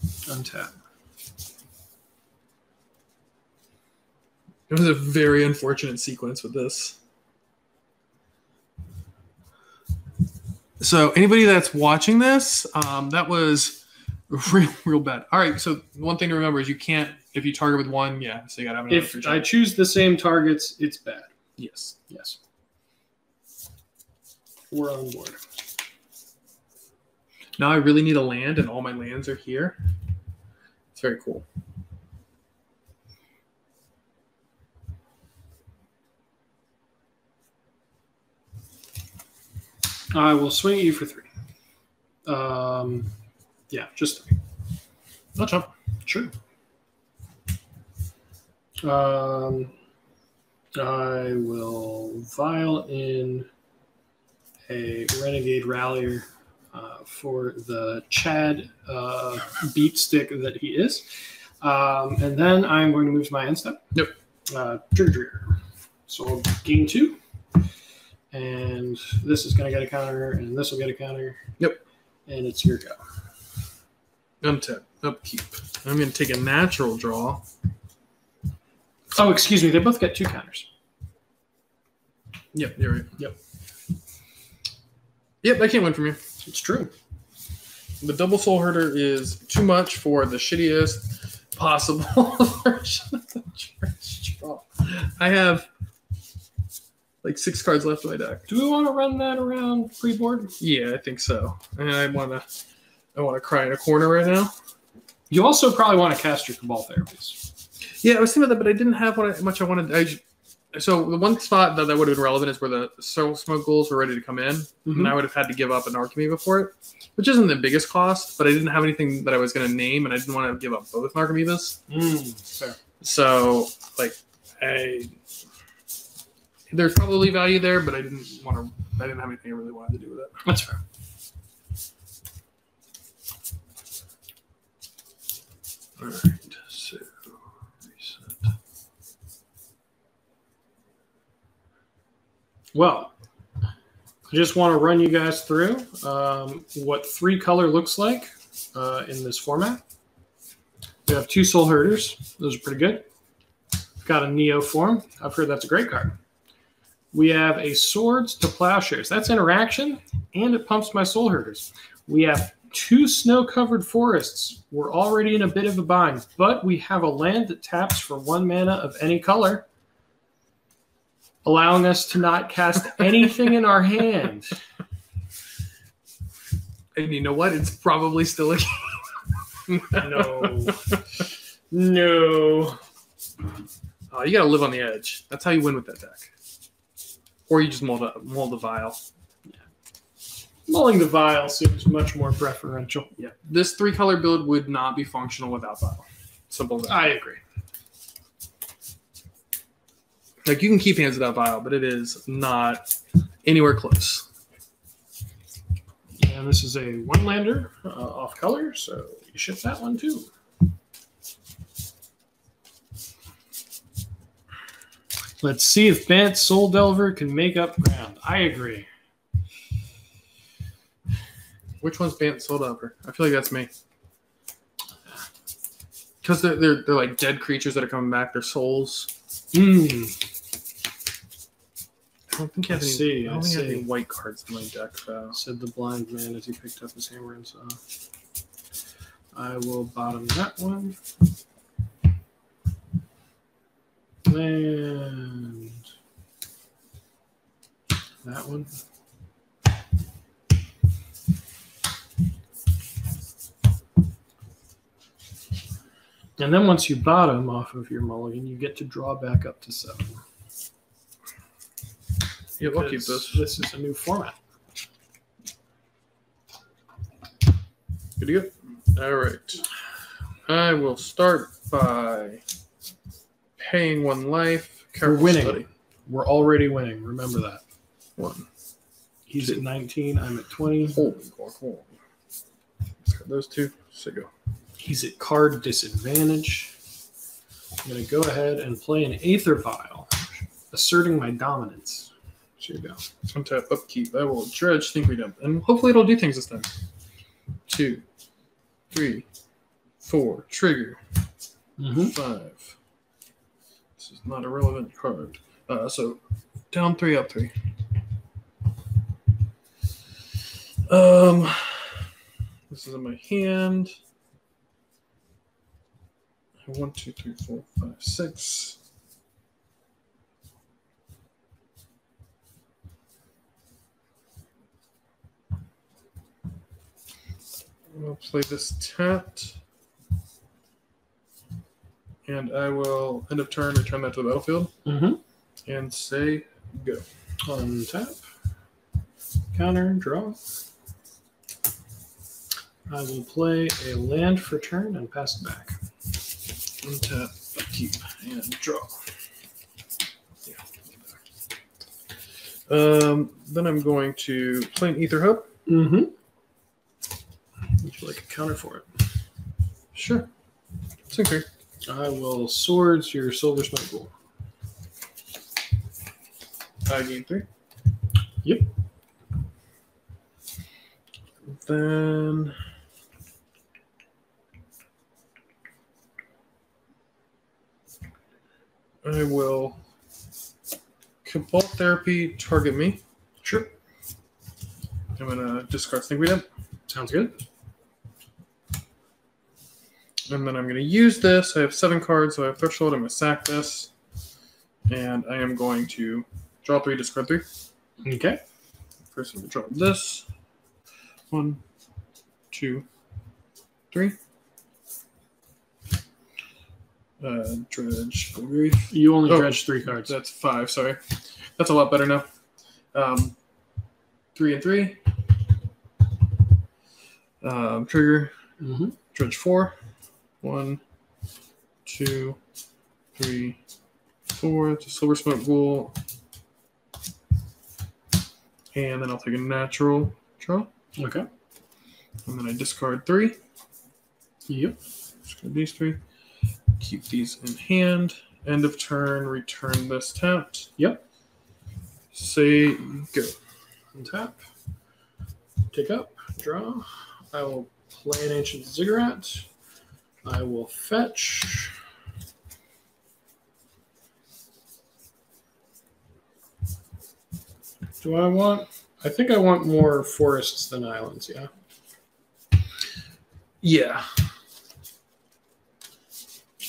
Untap. It was a very unfortunate sequence with this. So anybody that's watching this, that was real bad. All right, so one thing to remember is you can't, if you target with 1, so you got to have another If creature. I choose the same targets, it's bad. Yes. Yes. We're on board. Now I really need a land, and all my lands are here. It's very cool. I will swing at you for 3. Just 3. No chump. Sure. I will vial in a Renegade Rallier for the Chad beat stick that he is. And then I'm going to move to my end step. Yep. Trigger. So I'll gain 2. And this is going to get a counter, and this will get a counter. Yep. And it's your go. Untap. Upkeep. I'm going to take a natural draw. Oh, excuse me. They both get 2 counters. Yep, you're right. Yep, I can't win from you. it's true. The double Soulherder is too much for the shittiest possible version of the Dredge draw. I have like 6 cards left in my deck. Do we want to run that around pre-board? Yeah, I think so. And I want to cry in a corner right now. You also probably want to cast your Cabal Therapies. Yeah, I was thinking about that, but I didn't have much I wanted. So the one spot that would have been relevant is where the Soul Smoke Ghouls were ready to come in, and I would have had to give up an Alchemy before it, which isn't the biggest cost, but I didn't have anything that I was going to name, and I didn't want to give up both Narcomoebas. Fair. So, there's probably value there, but I didn't have anything I really wanted to do with it. That's fair. All right, so reset. Well, I just want to run you guys through what 3-color looks like in this format. We have 2 Soul Herders. Those are pretty good. We've got a Neo form. I've heard that's a great card. We have a Swords to Plowshares. That's interaction, and it pumps my Soulherders. We have 2 snow-covered forests. We're already in a bit of a bind, but we have a land that taps for 1 mana of any color, allowing us to not cast anything in our hand. And you know what? It's probably still a No. No. Oh, you gotta live on the edge. That's how you win with that deck. Or you just mold a vial. Yeah. Mulling the vial seems much more preferential. Yeah. This 3-color build would not be functional without vial. Simple as that. I agree. Like, you can keep hands without vial, but it is not anywhere close. And this is a 1-lander off color, so you ship that one too. Let's see if Bant Soul Delver can make up ground. I agree. Which one's Bant Soul Delver? I feel like that's me. Because they're like dead creatures that are coming back. They're souls. I don't think I have any white cards in my deck, though. Said the blind man as he picked up his hammer and saw. I will bottom that one. And that one. And then once you bottom off of your mulligan, you get to draw back up to 7. Yeah, we'll keep this. This is a new format. Good to go. All right. I will start by paying 1 life. We're winning. Study. We're already winning. Remember that. 1. He's at 19. I'm at 20. Holy guacamole. Let's cut those 2. So go. He's at card disadvantage. I'm going to go ahead and play an Aether Vial, asserting my dominance. Here you go. Untap, upkeep. I will dredge, think we dump. And hopefully it'll do things this time. 2, 3, 4. Trigger. 5. This is not a relevant card. So down 3, up 3. This is in my hand. 1, 2, 3, 4, 5, 6. I'll play this tapped. And I will end of turn return that to the battlefield. And say go. Untap. Counter, draw. I will play a land for turn and pass it back. Untap, upkeep, and draw. Yeah. Then I'm going to play an Ether Hub. Would you like a counter for it? Sure. Sync. I will Swords your Silver Smoke Pool. I gain 3. Yep. Then I will Cabal Therapy target me. Sure. I'm going to discard Think We Dump. Sounds good. And then I'm going to use this. I have 7 cards, so I have Threshold. I'm going to sack this. And I am going to draw 3, discard 3. Okay. First, I'm going to draw this. 1, 2, 3. Dredge. You only dredged 3 cards. That's 5, sorry. That's a lot better now. 3 and 3. Trigger. Dredge 4. 1, 2, 3, 4. It's a Silver Smoke Ghoul. And then I'll take a natural draw. Okay. And then I discard 3. Yep. Discard these 3. Keep these in hand. End of turn, return this tapped. Yep. Say go. Untap. Take up. Draw. I will play an Ancient Ziggurat. I will fetch. Do I want? I think I want more forests than islands. Yeah. Yeah.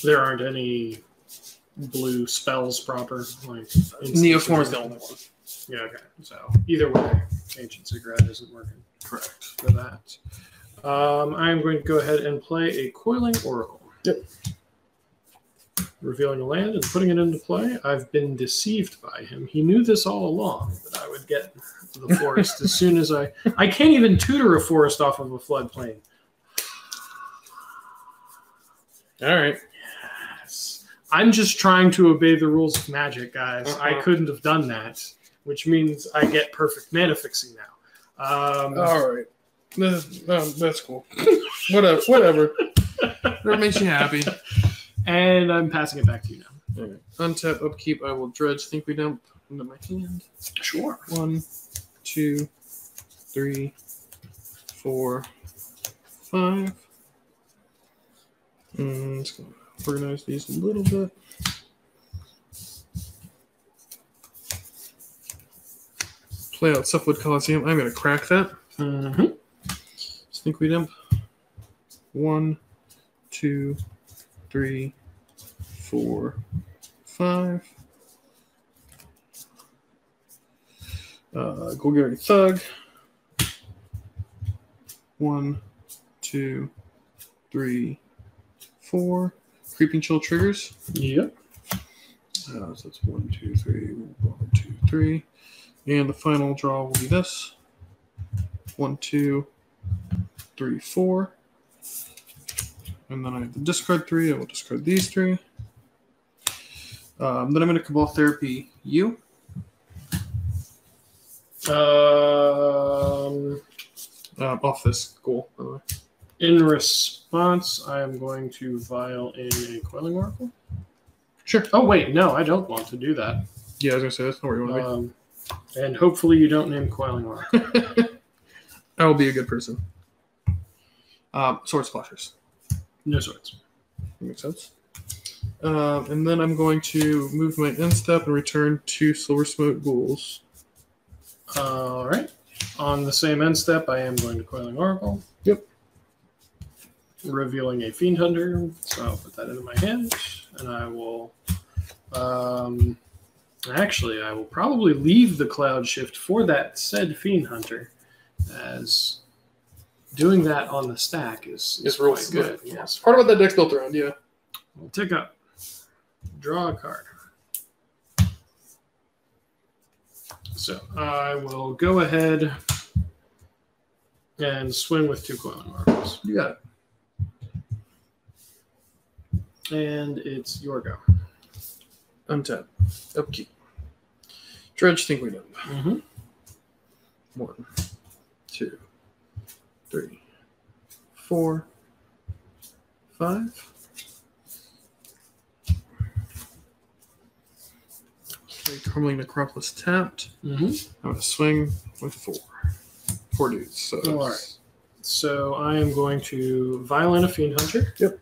There aren't any blue spells proper. Like Neoform is the only one. Yeah. Okay. So either way, Ancient Cigarette isn't working. Correct. For that. I'm going to go ahead and play a Coiling Oracle. Yep. Revealing a land and putting it into play. I've been deceived by him. He knew this all along, that I would get the forest as soon as I can't even tutor a forest off of a floodplain. All right. Yes. I'm just trying to obey the rules of Magic, guys. I couldn't have done that, which means I get perfect mana fixing now. All right. That's cool. Whatever. Whatever makes you happy. And I'm passing it back to you now. All right. Untap, upkeep. I will dredge. Think we dump into my hand. Sure. 1, 2, 3, 4, 5. Let's go organize these a little bit. Play out Suffolk Coliseum. I'm going to crack that. Mm-hmm. Think we dump. 1, 2, 3, 4, 5. Golgari Thug. 1, 2, 3, 4. Creeping Chill triggers. Yep. So that's 1, 2, 3, 1, 2, 3. And the final draw will be this. 1, 2, 3, 4. And then I have to discard 3. I will discard these 3. Then I'm going to Cabal Therapy U. Off this goal, by the way. In response, I am going to vial in a Coiling Oracle. Sure. Oh, wait. No, I don't want to do that. Yeah, I was going to say, that's not where you want to be. And hopefully you don't name Coiling Oracle. I will be a good person. Sword Splashers. No swords. Makes sense. And then I'm going to move my end step and return 2 Silver Smoke Ghouls. All right. On the same end step, I am going to Coiling Oracle. Yep. Revealing a Fiend Hunter. So I'll put that into my hand. And I will... actually, I will probably leave the Cloud Shift for that said Fiend Hunter, as doing that on the stack is real quite good. Yes. Part of what that deck's built around, yeah. We'll tick up. Draw a card. So I will go ahead and swing with 2 Coiling Oracles. You got it. And it's your go. Untap. Upkeep. Dredge, think we dump. Mm-hmm. 1, 2, 3, 4, 5. Crumbling Necropolis tapped. Mm-hmm. I'm going to swing with 4. 4 dudes. So all right. So I am going to vial in a Fiend Hunter. Yep.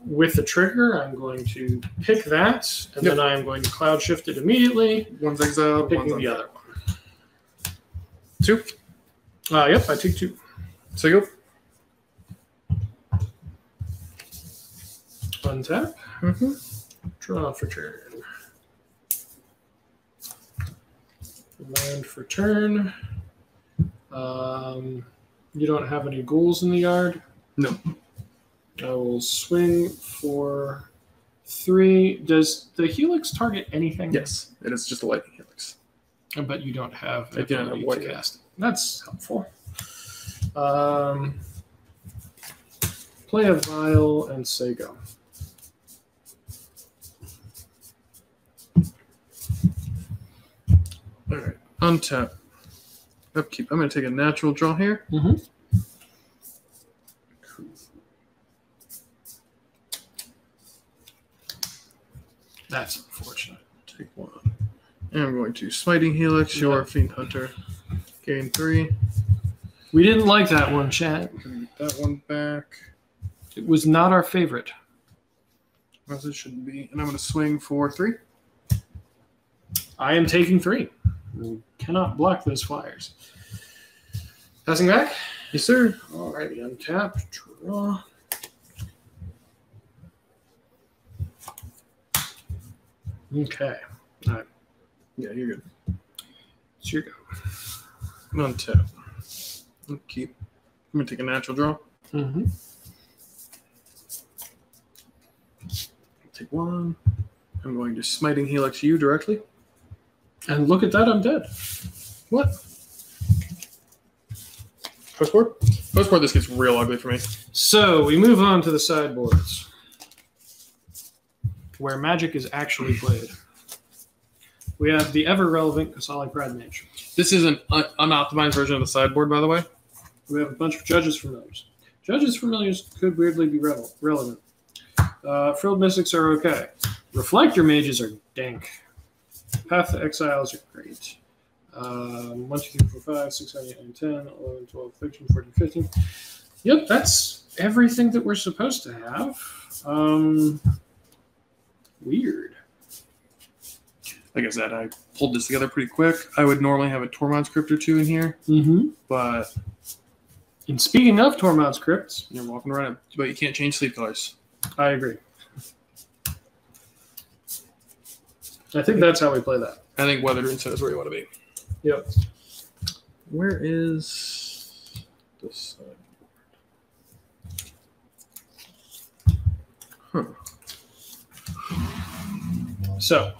With the trigger, I'm going to pick that, and then I am going to Cloud Shift it immediately. One's exiled, picking one's the other one. 2? Yep, I take 2. So you go. Untap. Mm-hmm. Draw for turn. Land for turn. You don't have any ghouls in the yard? No. I will swing for 3. Does the Helix target anything? Yes, it is just a lightning helix. But you don't have an Again, ability what to cast it. That's helpful. Play a vial and say go. All right, untap. Upkeep. I'm going to take a natural draw here. Mm-hmm. That's unfortunate. Take 1. And I'm going to Smiting Helix, your Fiend Hunter. Gain 3. We didn't like that one, chat. Get that one back. It was not our favorite. As it shouldn't be. And I'm going to swing for 3. I am taking 3. cannot block those flyers. Passing back? Yes, sir. Alrighty, untap, draw. Okay. All right. Yeah, you're good. It's your go. Untap. Keep. I'm going to take a natural draw. Mm-hmm. Take one. I'm going to Smiting Helix you directly. And look at that, I'm dead. What? Postboard? Postboard, this gets real ugly for me. So we move on to the sideboards, where Magic is actually played. We have the ever-relevant Kasali Pride Mage. This is an unoptimized version of the sideboard, by the way. We have a bunch of Judges Familiars. Judges Familiars could weirdly be relevant. Frilled Mystics are okay. Reflector Mages are dank. Path to Exiles are great. 1, 2, 3, 4, 5, 6, 7, 8, 9, 10, 11, 12, 13, 14, 15. Yep, that's everything that we're supposed to have. Weird. Like I said, I pulled this together pretty quick. I would normally have a Tormod's Crypt or two in here, but... And speaking of Tormod's Crypts... You're walking around, but you can't change sleep colors. I agree. I think that's how we play that. I think Weathered Instead is where you want to be. Yep. Where is this sideboard? So,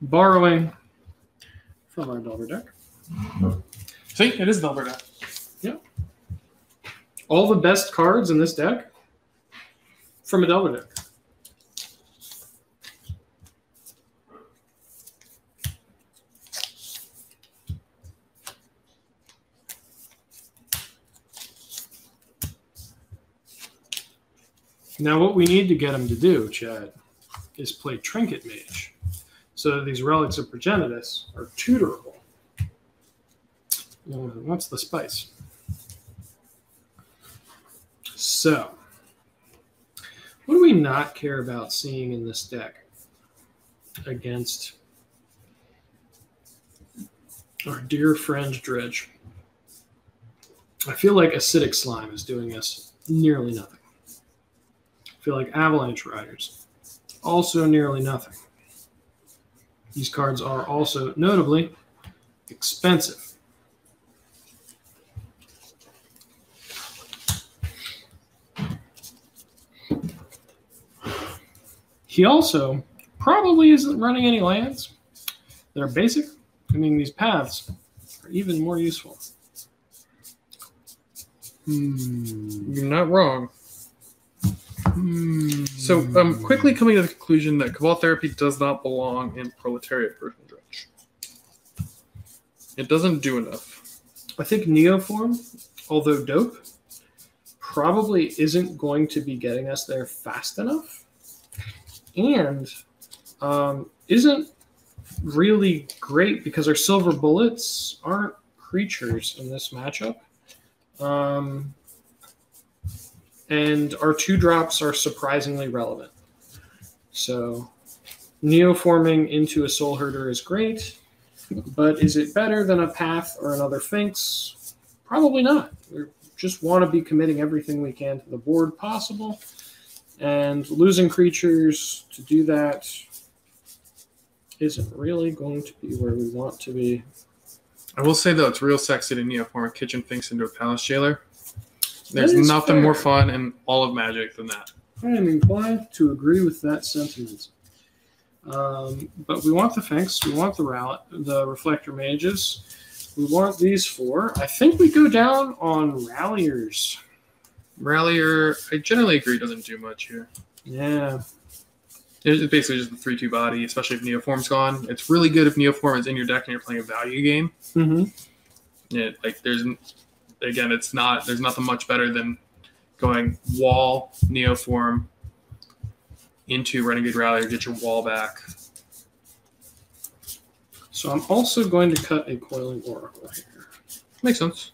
borrowing from our Delver deck. See, it is Delver deck. Yep. All the best cards in this deck from a Delver deck. Now, what we need to get him to do, Chad, is play Trinket Mage, so that these Relics of Progenitus are tutorable. What's the spice? So, what do we not care about seeing in this deck against our dear friend Dredge? I feel like Acidic Slime is doing us nearly nothing. I feel like Avalanche Riders, also nearly nothing. These cards are also, notably, expensive. He also probably isn't running any lands that are basic. I mean, these paths are even more useful. You're not wrong. So I'm quickly coming to the conclusion that Cabal Therapy does not belong in Proletariat version Dredge. It doesn't do enough. I think Neoform, although dope, probably isn't going to be getting us there fast enough. And isn't really great because our Silver Bullets aren't creatures in this matchup. And our 2-drops are surprisingly relevant. So Neoforming into a Soulherder is great, but is it better than a Path or another Sphinx? Probably not. We just want to be committing everything we can to the board possible. And losing creatures to do that isn't really going to be where we want to be. I will say, though, it's real sexy to Neoform a Kitchen Sphinx into a Palace Jailer. There's That is nothing fair. more fun in all of Magic than that. I am inclined to agree with that sentiment. But we want the Sphinx, we want the Reflector Mages, we want these 4. I think we go down on Ralliers. Rallier, I generally agree, doesn't do much here. Yeah. It's basically just the 3/2 body, especially if Neoform's gone. It's really good if Neoform is in your deck and you're playing a value game. Yeah, like there's nothing much better than going wall, Neoform, into Renegade Rallier, get your wall back. So I'm also going to cut a Coiling Oracle here. Makes sense.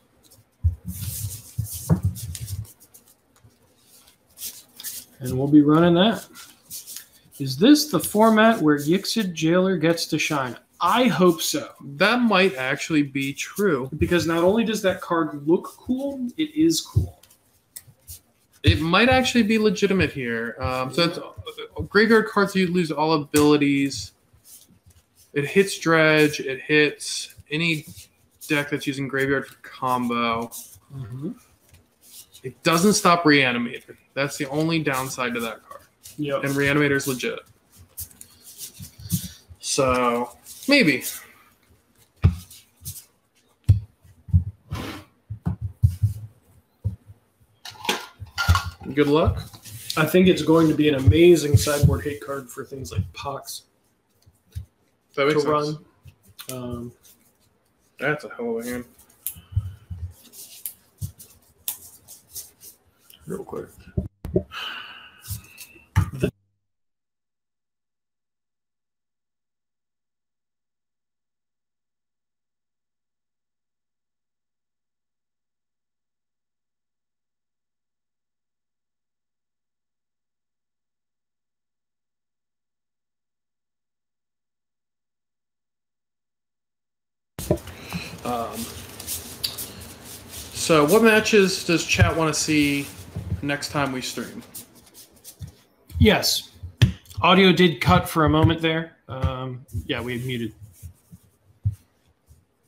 And we'll be running that. Is this the format where Yixid Jailer gets to shine? I hope so. That might actually be true. Because not only does that card look cool, it is cool. It might actually be legitimate here. So it's, graveyard cards, you lose all abilities. It hits Dredge. It hits any deck that's using graveyard for combo. Mm-hmm. It doesn't stop Reanimator. That's the only downside to that card. Yep. And Reanimator's legit. So, maybe. Good luck. I think it's going to be an amazing sideboard hate card for things like Pox That makes to sense. run. That's a hell of a hand. Real quick. So what matches does chat want to see next time we stream? Yes. Audio did cut for a moment there. Yeah, we had muted.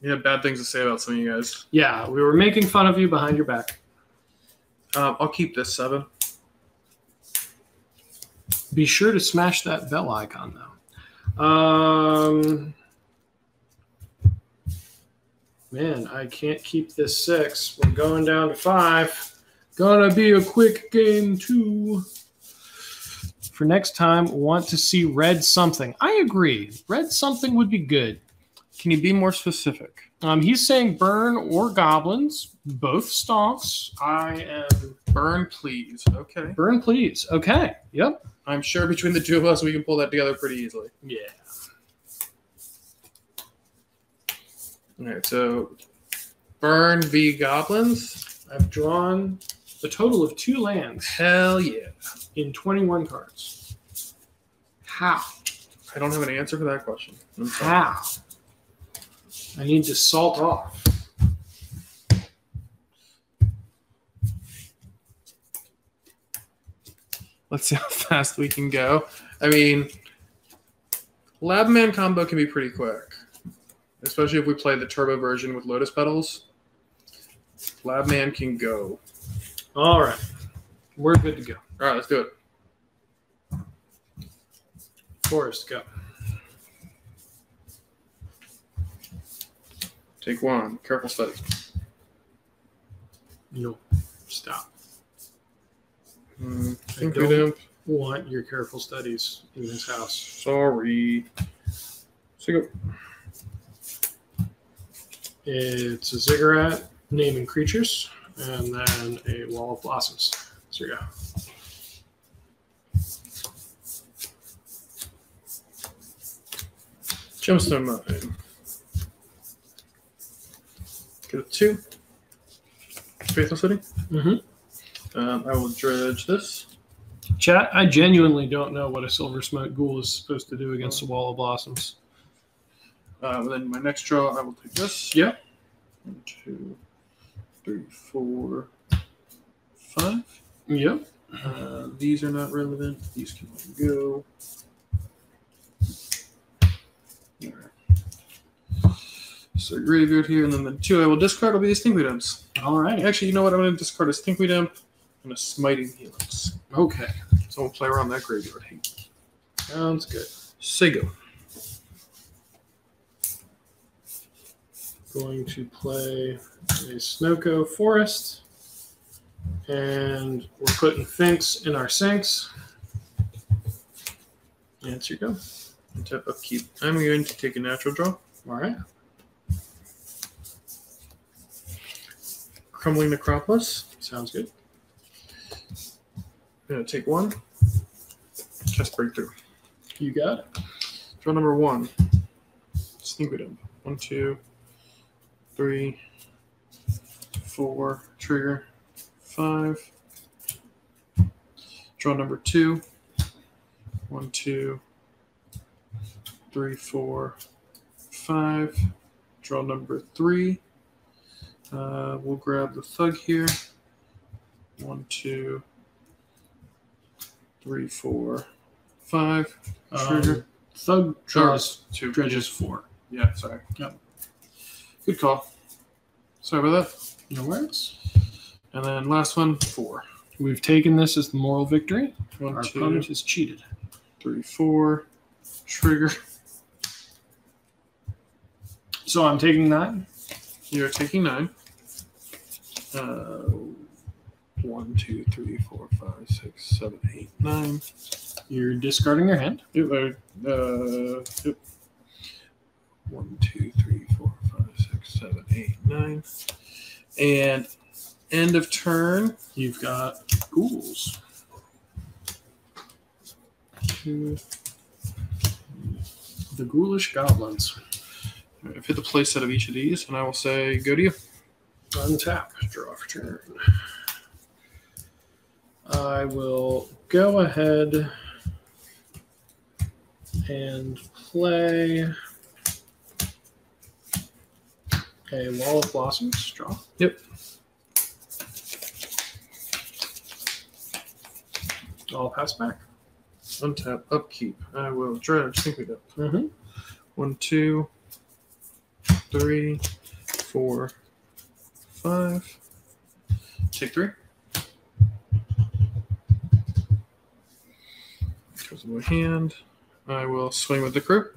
You have bad things to say about some of you guys. Yeah, we were making fun of you behind your back. I'll keep this 7. Be sure to smash that bell icon, though. Man, I can't keep this 6. We're going down to 5. Gonna be a quick game, too. For next time, want to see red something. I agree. Red something would be good. Can you be more specific? He's saying burn or goblins, both stonks. I am... Burn, please. Okay. Burn, please. Okay. Yep. I'm sure between the two of us, we can pull that together pretty easily. Yeah. All right, so burn v goblins. I've drawn a total of 2 lands Hell yeah. in 21 cards. How? I don't have an answer for that question. I'm sorry. How? I need to salt off. Let's see how fast we can go. I mean, Labman combo can be pretty quick, especially if we play the turbo version with Lotus Petals. Labman can go. All right. We're good to go. All right, let's do it. Forrest, go. Take 1. Careful study. No. Stop. I I think don't we didn't. want your careful studies in this house. Sorry. So go. It's a ziggurat, naming creatures, and then a wall of blossoms. So you go. Gemstone Mine. Get a 2. Faithful City. Mm-hmm. I will dredge this. Chat, I genuinely don't know what a silver smoke ghoul is supposed to do against a wall of blossoms. Then my next draw, I will take this. Yep. 1, 2, 3, 4, 5. Yep. These are not relevant. These can all go. All right. So graveyard here, and then the 2 I will discard will be these Stinkweed Imps. All right. Actually, you know what? I'm going to discard a Stinkweed Imp and a Smiting Helix. Okay. So we'll play around that graveyard hate. Sounds good. Sego. Going to play a Snoko Forest. And we're putting Finks in our sinks. Answer go. And tap upkeep. I'm going to take a natural draw. All right. Crumbling Necropolis. Sounds good. I'm going to take 1. Chest Breakthrough. You got it. Draw number 1. Stinkweed Imp. 1, 2, 3, 4. Trigger. 5. Draw number 2. 1, 2, 3, 4, 5. Draw number 3. We'll grab the thug here. 1, 2, 3, 4, 5. Trigger. Thug draws 2. Dredge is 4. Yeah, sorry. Yep. Good call. Sorry about that. No worries. And then last one, 4. We've taken this as the moral victory. 1, Our 2, opponent is cheated. 3, 4. Trigger. So I'm taking 9. You're taking 9. 1, 2, 3, 4, 5, 6, 7, 8, 9. You're discarding your hand. Yep. 1, 2, 3, 4, 5, 6, 7, 8, 9. And end of turn. You've got ghouls. 2. The ghoulish goblins. I've hit the play set of each of these, and I will say, go to you. Untap. Draw for turn. I will go ahead and play a Wall of Blossoms. Draw. Yep. I'll pass back. Untap, upkeep. I will dredge. Think we go. Mm-hmm. 1, 2, 3, 4, 5. Take 3. Goes in my hand. I will swing with the crew.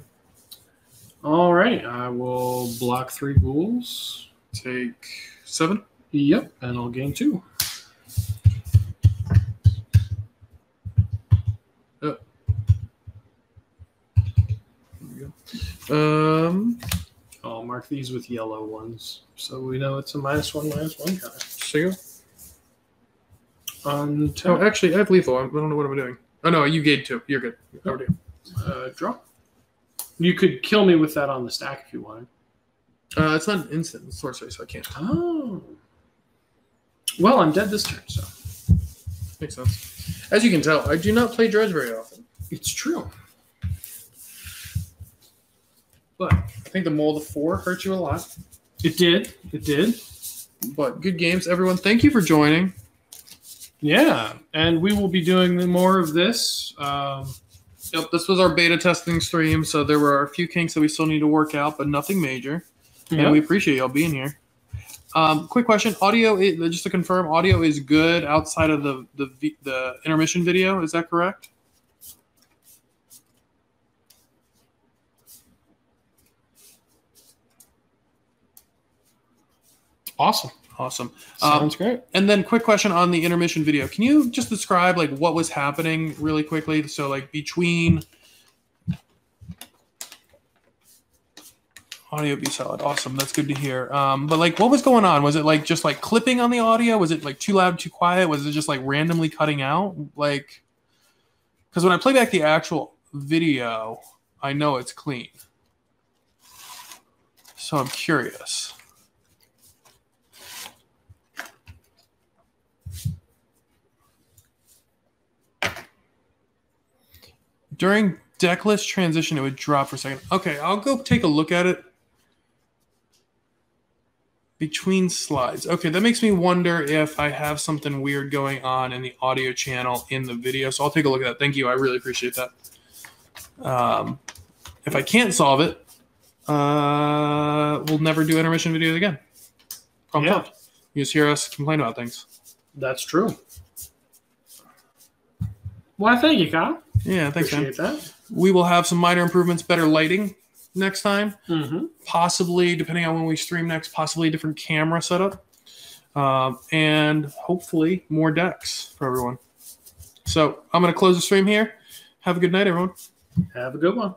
All right. I will block 3 ghouls. Take 7. Yep. And I'll gain 2. Oh. There we go. I'll mark these with yellow ones, so we know it's a -1/-1 counter. So you go. Untap. Oh, actually, I have lethal. I don't know what I'm doing. Oh, no, you gained 2. You're good. Over to you. Draw. You could kill me with that on the stack if you wanted. It's not an instant. It's sorcery, so I can't. Oh. Well, I'm dead this turn, so. Makes sense. As you can tell, I do not play Dredge very often. It's true. But I think the mold of 4 hurt you a lot. It did. It did. But good games, everyone. Thank you for joining. Yeah, and we will be doing more of this. Yep, this was our beta testing stream, so there were a few kinks that we still need to work out, but nothing major. Yep. And we appreciate y'all being here. Quick question: audio, just to confirm, audio is good outside of the intermission video. Is that correct? Awesome. Sounds great. And then quick question on the intermission video. Can you just describe like what was happening really quickly? So like between audio be solid. Awesome. That's good to hear. But like what was going on? Was it like just like clipping on the audio? Was it like too loud, too quiet? Was it just like randomly cutting out? Like, because when I play back the actual video, I know it's clean. So I'm curious. During decklist transition, it would drop for a second. Okay, I'll go take a look at it. Between slides. Okay, that makes me wonder if I have something weird going on in the audio channel in the video. So I'll take a look at that. Thank you. I really appreciate that. If I can't solve it, we'll never do intermission videos again. Problem solved. You just hear us complain about things. That's true. Well, thank you, Kyle. Yeah, thanks, Appreciate man. that. We will have some minor improvements, better lighting next time. Mm-hmm. Possibly, depending on when we stream next, possibly a different camera setup. And hopefully more decks for everyone. So I'm going to close the stream here. Have a good night, everyone. Have a good one.